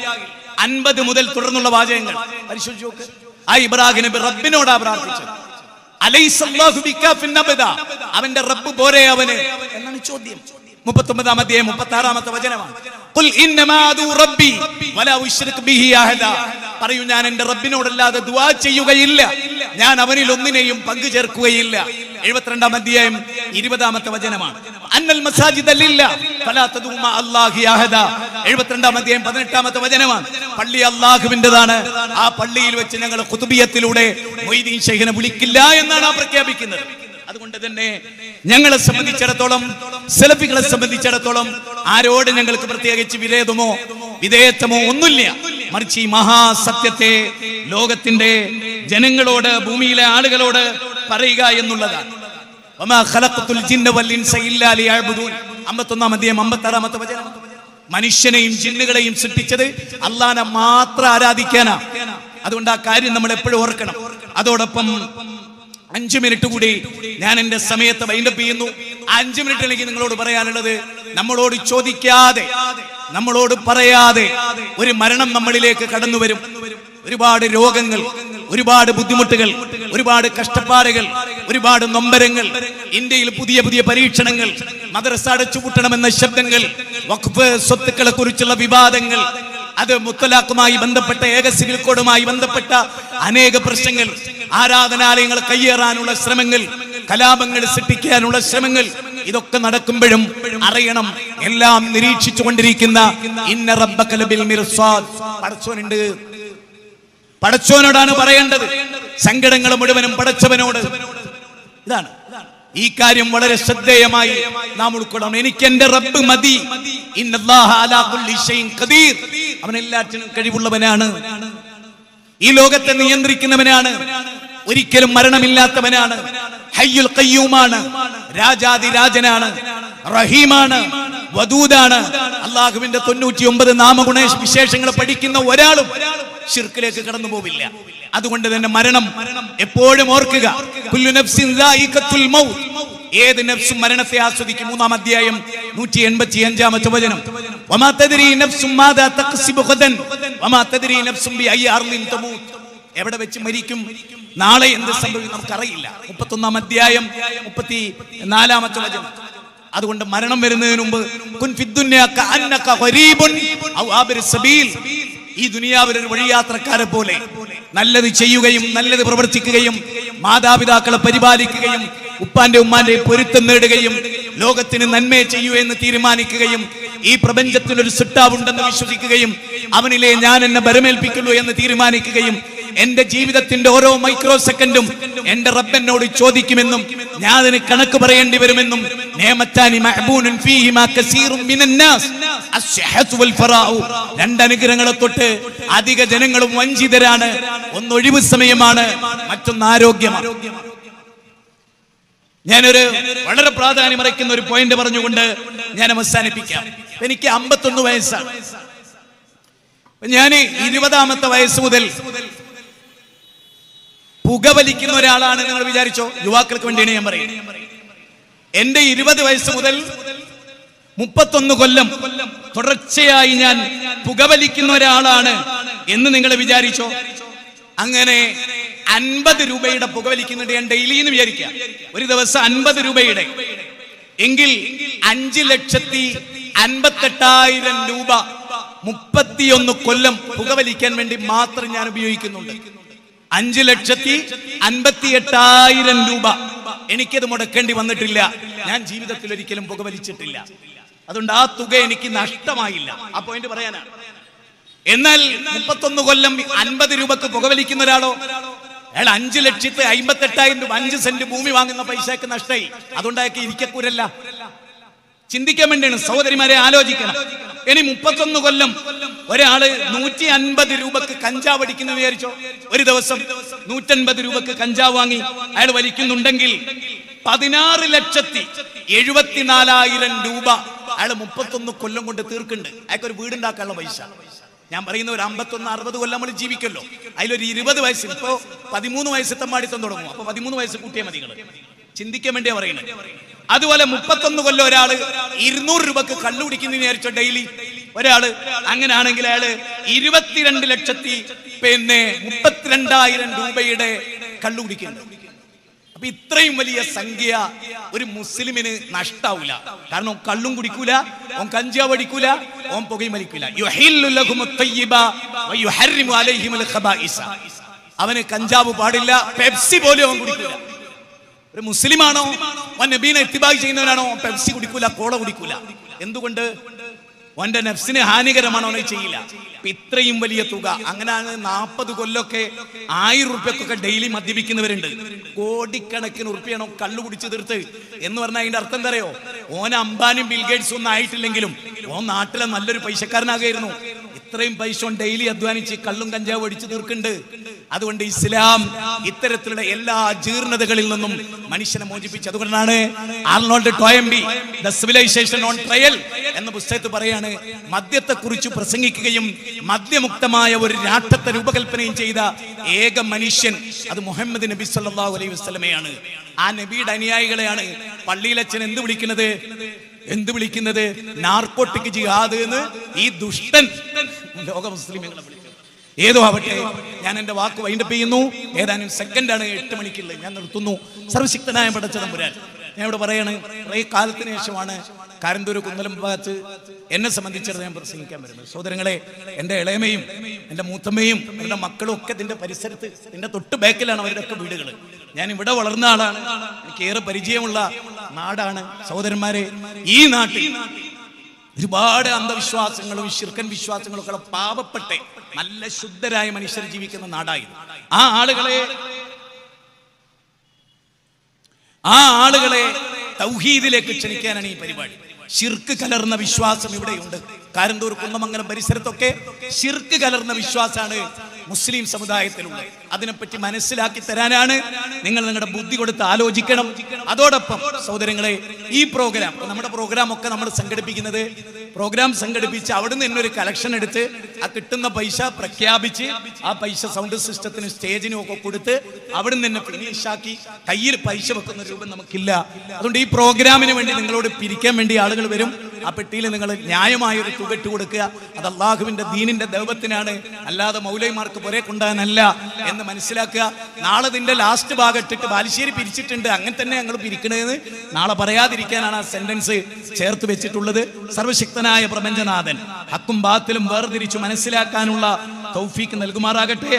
50 മുതൽ തുടർന്നുള്ള വാചകങ്ങൾ പരിശോധിച്ചു നോക്ക്. ആ ഇബ്രാഹിം നബി റബ്ബിനോടാ പ്രാർത്ഥിച്ചത്. അലൈസല്ലാഹു ബികാഫിൻ അബദ, അവന്റെ റബ്ബ് പോരെ അവന് എന്നാണ് ചോദ്യം. 39-ാം അധ്യായം 36-ാമത്തെ വചനമാണ്. ഖുൽ ഇന്നമാ അദു റബ്ബി വലാ ഉശ്രിക് ബിഹി അഹദ. പറയൂ, ഞാൻ എന്റെ റബ്ബിനോടല്ലാതെ ദുആ ചെയ്യുകയില്ല, ഞാൻ അവനിൽ ഒന്നിനെയും പങ്കു ചേർക്കുകയില്ല. 72-ാം അധ്യായം 20-ാമത്തെ വചനമാണ്. അന്നൽ മസാജിദ ലില്ലാഹ് ഫലാ തദൂ മഅ അല്ലാഹി അഹദ. 72-ാം അധ്യായം 18-ാമത്തെ വചനമാണ്. പള്ളി അല്ലാഹുവിന്റേതാണ്, ആ പള്ളിയിൽ വെച്ച് ഞങ്ങൾ ഖുതുബിയത്തിലൂടെ മൊയ്തീൻ ശൈഖിനെ വിളിക്കില്ല എന്നാണ് ആ പ്രഖ്യാപിക്കുന്നത്. അതുകൊണ്ട് തന്നെ ഞങ്ങളെ സംബന്ധിച്ചിടത്തോളം, സലഫികളെ സംബന്ധിച്ചിടത്തോളം ആരോട് ഞങ്ങൾക്ക് പ്രത്യേകിച്ച് വിരോധമോ വിധേയത്വമോ ഒന്നുമില്ല. മറിച്ച് ഈ മഹാസത്യത്തെ ലോകത്തിന്റെ ജനങ്ങളോട്, ഭൂമിയിലെ ആളുകളോട് പറയുക എന്നുള്ളതാണ്. വമാ ഖലഖതുൽ ജിന്ന വൽ ഇൻസ ഇല്ലാ ലിയഅ്ബുദൂൻ. 51-ാം അധ്യായം 56-ാമത്തെ വചനം. മനുഷ്യനെയും ജിന്നുകളെയും സൃഷ്ടിച്ചത് അല്ലാഹനെ മാത്രം ആരാധിക്കാനാ. അതുകൊണ്ട് ആ കാര്യം നമ്മൾ എപ്പോഴും ഓർക്കണം. അതോടൊപ്പം 5 മിനിറ്റ് കൂടി ഞാൻ എന്റെ സമയത്ത് വൈൻഡപ്പ് ചെയ്യുന്നു. 5 മിനിറ്റ് എനിക്ക് നിങ്ങളോട് പറയാനുള്ളത്, നമ്മളോട് ചോദിക്കാതെ, നമ്മളോട് പറയാതെ ഒരു മരണം നമ്മളിലേക്ക് കടന്നു വരും. ഒരുപാട് രോഗങ്ങൾ, ഒരുപാട് ബുദ്ധിമുട്ടുകൾ, ഒരുപാട് കഷ്ടപ്പാടുകൾ, ഒരുപാട് നൊമ്പരങ്ങൾ, ഇന്ത്യയിൽ പുതിയ പുതിയ പരീക്ഷണങ്ങൾ, മദ്രസ അടച്ചുപൂട്ടണമെന്ന ശബ്ദങ്ങൾ, വഖഫ് സ്വത്തുക്കളെ കുറിച്ചുള്ള വിവാദങ്ങൾ, അത് മുത്തലാഖുമായി ബന്ധപ്പെട്ട, ഏക സിവിൽ കോഡുമായി ബന്ധപ്പെട്ട അനേക പ്രശ്നങ്ങൾ, ആരാധനാലയങ്ങൾ കയ്യേറാനുള്ള ശ്രമങ്ങൾ, കലാപങ്ങൾ സൃഷ്ടിക്കാനുള്ള ശ്രമങ്ങൾ, ഇതൊക്കെ നടക്കുമ്പോഴും അറിയണം, എല്ലാം നിരീക്ഷിച്ചു കൊണ്ടിരിക്കുന്ന ഇന്ന റബ്ബക ലബിൽ മിർസാദ്, പടച്ചോനുണ്ട്. പടച്ചോനോടാണ് പറയേണ്ടത്. സങ്കടങ്ങൾ മുഴുവനും പടച്ചവനോട്. ഇതാണ് ഈ കാര്യം വളരെ ശ്രദ്ധേയമായി നാം ഉൾക്കൊള്ളണം. എനിക്ക് എന്റെ റബ്ബ് മതി. ഇന്നല്ലാഹ അലാ കുല്ലി ഷൈഇൻ ഖദീർ. അവൻ എല്ലാറ്റിനും കഴിവുള്ളവനാണ്, ഈ ലോകത്തെ നിയന്ത്രിക്കുന്നവനാണ്, ഒരിക്കലും മരണമില്ലാത്തവനാണ്, ഹയ്യുൽ ഖയ്യൂമാണ്, രാജാതിരാജനാണ്, റഹീമാണ്, വദൂദാണ്. അല്ലാഹുവിന്റെ 99 നാമഗുണ വിശേഷങ്ങൾ പഠിക്കുന്ന ഒരാളും ശിർക്കിലേക്ക് കടന്നു പോവില്ല. അതുകൊണ്ട് തന്നെ മരണം എപ്പോഴും ഓർക്കുക. കുല്ലു നഫ്സിൻ ദായിഖത്തുൽ മൗത്ത്. ഏത് നഫ്സും മരണത്തെ ആസ്വദിക്കും. 3-ാം അധ്യായം 185-ാമത്തെ വചനം. വമാ തദ്രി നഫ്സും മാദാ തക്സിബു ഗദൻ വമാ തദ്രി നഫ്സും ബിഅയ്യി അർളിൻ തമൂത്ത്. എവിടെ വെച്ച് മരിക്കും, നാളെ എന്ത് സംഭവിക്കും നമുക്കറിയില്ല. 31-ാം അധ്യായം 34-ാമത്തെ വചനം. അതുകൊണ്ട് മരണം വരുന്നതിന് മുമ്പ് കുൻ ഫിദ്ദുന്യാ കഅന്നക ഗരീബുൻ ഔ ആബിറു സബീൽ. ഈ ദുനിയാവിൽ ഒരു വഴിയാത്രക്കാരെ പോലെ നല്ലത് ചെയ്യുകയും നല്ലത് പ്രവർത്തിക്കുകയും മാതാപിതാക്കളെ പരിപാലിക്കുകയും ഉപ്പാന്റെ ഉമ്മാന്റെ പൊരുത്തം നേടുകയും ലോകത്തിന് നന്മയെ ചെയ്യൂ എന്ന് തീരുമാനിക്കുകയും ഈ പ്രപഞ്ചത്തിനൊരു സിട്ടാവുണ്ടെന്ന് വിശ്വസിക്കുകയും അവനിലെ ഞാൻ എന്നെ ബരമേൽപ്പിക്കുള്ളൂ എന്ന് തീരുമാനിക്കുകയും എന്റെ ജീവിതത്തിന്റെ ഓരോ മൈക്രോ സെക്കൻഡും എന്റെ റബ്ബനോട് ചോദിക്കുമെന്നും ഞാൻ അതിന് കണക്ക് പറയേണ്ടി വരുമെന്നും രണ്ടനുഗ്രഹങ്ങളെ തൊട്ട് അധിക ജനങ്ങളും വഞ്ചിതരാണ്. ഒന്ന് ഒഴിവ് സമയമാണ്, മറ്റൊന്ന് ആരോഗ്യമാണ്. ഞാനൊരു വളരെ പ്രാധാന്യം അർഹിക്കുന്ന ഒരു പോയിന്റ് പറഞ്ഞുകൊണ്ട് ഞാൻ അവസാനിപ്പിക്കാം. എനിക്ക് 51 വയസ്സാണ്. ഞാൻ 20-ാമത്തെ വയസ്സ് മുതൽ പുകവലിക്കുന്ന ഒരാളാണ് നിങ്ങൾ വിചാരിച്ചോ? യുവാക്കൾക്ക് വേണ്ടിയാണ് ഞാൻ പറയുന്നത്. എന്റെ 20 വയസ്സ് മുതൽ 31 കൊല്ലം തുടർച്ചയായി ഞാൻ പുകവലിക്കുന്ന ഒരാളാണ് എന്ന് നിങ്ങൾ വിചാരിച്ചോ? അങ്ങനെ 50 രൂപയുടെ പുകവലിക്കുന്നുണ്ട് ഞാൻ ഡെയിലി എന്ന് വിചാരിക്കുക. ഒരു ദിവസം 50 രൂപയുടെ എങ്കിൽ 5,58,000 രൂപ 31 കൊല്ലം പുകവലിക്കാൻ വേണ്ടി മാത്രം ഞാൻ ഉപയോഗിക്കുന്നുണ്ട്. 5,58,000 രൂപ എനിക്കത് മുടക്കേണ്ടി വന്നിട്ടില്ല. ഞാൻ ജീവിതത്തിൽ ഒരിക്കലും പുകവലിച്ചിട്ടില്ല. അതുകൊണ്ട് ആ തുക എനിക്ക് നഷ്ടമായില്ല. ആ പോയിന്റ് പറയാനാണ്. എന്നാൽ 31 കൊല്ലം 50 രൂപക്ക് പുകവലിക്കുന്ന ഒരാളോ, അയാൾ 5,58,000 രൂപ 5 സെന്റ് ഭൂമി വാങ്ങുന്ന പൈസക്ക് നഷ്ടമായി. അതുകൊണ്ടാക്കി ഇരിക്കൂരല്ല. ചിന്തിക്കാൻ വേണ്ടിയാണ് സഹോദരിമാരെ, ആലോചിക്കണം. ഇനി 31 കൊല്ലം ഒരാള് 150 രൂപക്ക് കഞ്ചാവ് അടിക്കുന്ന വിചാരിച്ചോ? ഒരു ദിവസം 150 രൂപക്ക് കഞ്ചാവ് വാങ്ങി അയാൾ വലിക്കുന്നുണ്ടെങ്കിൽ 16,74,000 രൂപ അയാൾ 31 കൊല്ലം കൊണ്ട് തീർക്കുന്നുണ്ട്. അയാൾക്ക് ഒരു വീടുണ്ടാക്കാനുള്ള പൈസ. ഞാൻ പറയുന്ന ഒരു 51-60 കൊല്ലം നമ്മൾ ജീവിക്കല്ലോ. അതിലൊരു 20 വയസ്സ്, ഇപ്പോ 13 വയസ്സ് തമ്മാടിത്തം തുടങ്ങും. അപ്പൊ 13 വയസ്സ് കൂട്ടിയാൽ മതി. ചിന്തിക്കാൻ വേണ്ടിയാ പറയുന്നത്. അതുപോലെ 31 കൊല്ലം ഒരാള് 200 രൂപക്ക് കള്ളു കുടിക്കുന്ന വിചാരിച്ചോ ഡെയിലി ഒരാള്. അങ്ങനെയാണെങ്കിൽ അയാള് 22,32,000 രൂപയുടെ കള്ളു കുടിക്കുന്നുണ്ട്. അപ്പൊ ഇത്രയും വലിയ സംഖ്യ ഒരു മുസ്ലിമിന് നഷ്ടാവൂല. കാരണം കള്ളും കുടിക്കൂല, ഓൻ കഞ്ചാവ് അടിക്കൂല, ഓൻ പുകയും വലിക്കൂല. അവന് കഞ്ചാവ് പാടില്ല, പെപ്സി പോലും അവൻ കുടിക്കൂല. ഒരു മുസ്ലിമാണോ, ഓൻ നബീനെ ഇത്തിബാഅ് ചെയ്യുന്നവനാണോ, പെപ്സി കുടിക്കൂല, കോള കുടിക്കൂല. എന്തുകൊണ്ട്? ഓന്റെ നഫ്സിന് ഹാനികരമാണോ, അവനെ ചെയ്യില്ല. ഇത്രയും വലിയ തുക. അങ്ങനെയാണ് 40 കൊല്ലമൊക്കെ 1000 റുപ്യക്കൊക്കെ ഡെയിലി മദ്യപിക്കുന്നവരുണ്ട്. കോടിക്കണക്കിന് ഉറുപ്പ്യാണോ കള്ളു കുടിച്ച് തീർത്ത് എന്ന് പറഞ്ഞാൽ അതിന്റെ അർത്ഥം എന്താ അറിയോ? ഓൻ അംബാനിയും ബിൽഗേറ്റ്സും ഒന്നും ആയിട്ടില്ലെങ്കിലും ഓൻ നാട്ടിലെ നല്ലൊരു പൈസക്കാരനാകായിരുന്നു. ഇത്രയും പൈസ ഡെയിലി അധ്വാനിച്ച് കള്ളും കഞ്ചാവും അടിച്ചു തീർക്കുന്നുണ്ട്. അതുകൊണ്ട് ഇസ്ലാം ഇത്തരത്തിലുള്ള എല്ലാ ജീർണതകളിൽ നിന്നും മനുഷ്യനെ മോചിപ്പിച്ചു. അതുകൊണ്ടാണ് Arnold Toynbee the civilization on trial എന്ന പുസ്തകത്തിൽ പറയാണ്, മദ്യത്തെ കുറിച്ച് പ്രസംഗിക്കുകയും മദ്യമുക്തമായ ഒരു രാഷ്ട്രത്തെ രൂപകൽപ്പനയും ചെയ്ത ഏക മനുഷ്യൻ അത് മുഹമ്മദ് നബി സല്ലല്ലാഹു അലൈഹി വസല്ലമയാണ്. ആ നബിയുടെ അനുയായികളെയാണ് പള്ളിയിലച്ഛൻ എന്ത് വിളിക്കുന്നത് നാർക്കോട്ടിക് ജിഹാദ് എന്ന് ഈ ദുഷ്ടൻ ലോക മുസ്ലിമുകളെ വിളിക്കുന്നത്. ഏതോ ആവട്ടെ, ഞാൻ എന്റെ വാക്ക് വൈൻഡപ്പ് ചെയ്യുന്നു. ഏതാനും സെക്കൻഡാണ് 8 മണിക്കുള്ളത്. ഞാൻ നിർത്തുന്നു. സർവശക്തനായ പടച്ച തമ്പുരാൻ, ഞാൻ ഇവിടെ പറയാണ്, കുറെ കാലത്തിന് ശേഷമാണ് കാരന്തൂർ കുന്നലം ഭാഗത്ത് എന്നെ സംബന്ധിച്ചിടത്ത് ഞാൻ പ്രസംഗിക്കാൻ വരുന്നത്. സഹോദരങ്ങളെ, എൻ്റെ ഇളയമയും എൻ്റെ മൂത്തമ്മയും എൻ്റെ മക്കളും ഒക്കെ ഇതിൻ്റെ പരിസരത്ത്, ഇതിൻ്റെ തൊട്ട് ബാക്കിലാണ് അവരുടെയൊക്കെ വീടുകൾ. ഞാൻ ഇവിടെ വളർന്ന ആളാണ്. എനിക്ക് ഏറെ പരിചയമുള്ള നാടാണ്. സഹോദരന്മാരെ, ഈ നാട്ടിൽ ഒരുപാട് അന്ധവിശ്വാസങ്ങളും ശിർക്കൻ വിശ്വാസങ്ങളും ഒക്കെ പാവപ്പെട്ട നല്ല ശുദ്ധരായ മനുഷ്യർ ജീവിക്കുന്ന നാടായിരുന്നു. ആ ആളുകളെ ആ ആളുകളെ തൗഹീദിലേക്ക് ക്ഷണിക്കാനാണ് ഈ പരിപാടി. ശിർക്ക് കലർന്ന വിശ്വാസം ഇവിടെയുണ്ട്. കാരന്തൂർ, കുന്നമംഗലം പരിസരത്തൊക്കെ ശിർക്ക് കലർന്ന വിശ്വാസമാണ് മുസ്ലിം സമുദായത്തിലുള്ളത്. അതിനെപ്പറ്റി മനസ്സിലാക്കി തരാനാണ് നിങ്ങൾ നിങ്ങളുടെ ബുദ്ധി കൊടുത്ത് ആലോചിക്കണം. അതോടൊപ്പം സഹോദരങ്ങളെ, ഈ പ്രോഗ്രാം, നമ്മുടെ പ്രോഗ്രാം ഒക്കെ നമ്മൾ സംഘടിപ്പിക്കുന്നത്, പ്രോഗ്രാം സംഘടിപ്പിച്ച് അവിടുന്ന് തന്നെ ഒരു കളക്ഷൻ എടുത്ത് ആ കിട്ടുന്ന പൈസ പ്രഖ്യാപിച്ച് ആ പൈസ സൗണ്ട് സിസ്റ്റത്തിനും സ്റ്റേജിനും ഒക്കെ കൊടുത്ത് അവിടുന്ന് തന്നെ ഫിനിഷാക്കി കയ്യിൽ പൈസ വെക്കുന്ന രൂപം നമുക്കില്ല. അതുകൊണ്ട് ഈ പ്രോഗ്രാമിന് വേണ്ടി നിങ്ങളോട് പിരിക്കാൻ വേണ്ടി ആളുകൾ വരും. ആ പെട്ടിയിൽ നിങ്ങൾ ന്യായമായ ഒരു തുക ഇട്ട് കൊടുക്കുക. അത് അള്ളാഹുവിന്റെ ദീനിന്റെ ദൈവത്തിനാണ്, അല്ലാതെ മൗലൈമാർക്ക് പുരെ കൊണ്ടാനല്ല എന്ന് മനസ്സിലാക്കുക. നാളെ ഇതിന്റെ ലാസ്റ്റ് ഭാഗം ഇട്ടിട്ട് ബാലുശ്ശേരി പിരിച്ചിട്ടുണ്ട്, അങ്ങനെ തന്നെ ഞങ്ങൾ പിരിക്കണതെന്ന് നാളെ പറയാതിരിക്കാനാണ് ആ സെന്റൻസ് ചേർത്ത് വെച്ചിട്ടുള്ളത്. സർവശക്തനായ പ്രപഞ്ചനാഥൻ ഹക്കും ബാത്തിലും വേർതിരിച്ചു മനസ്സിലാക്കാനുള്ള തൗഫീക്ക് നൽകുമാറാകട്ടെ.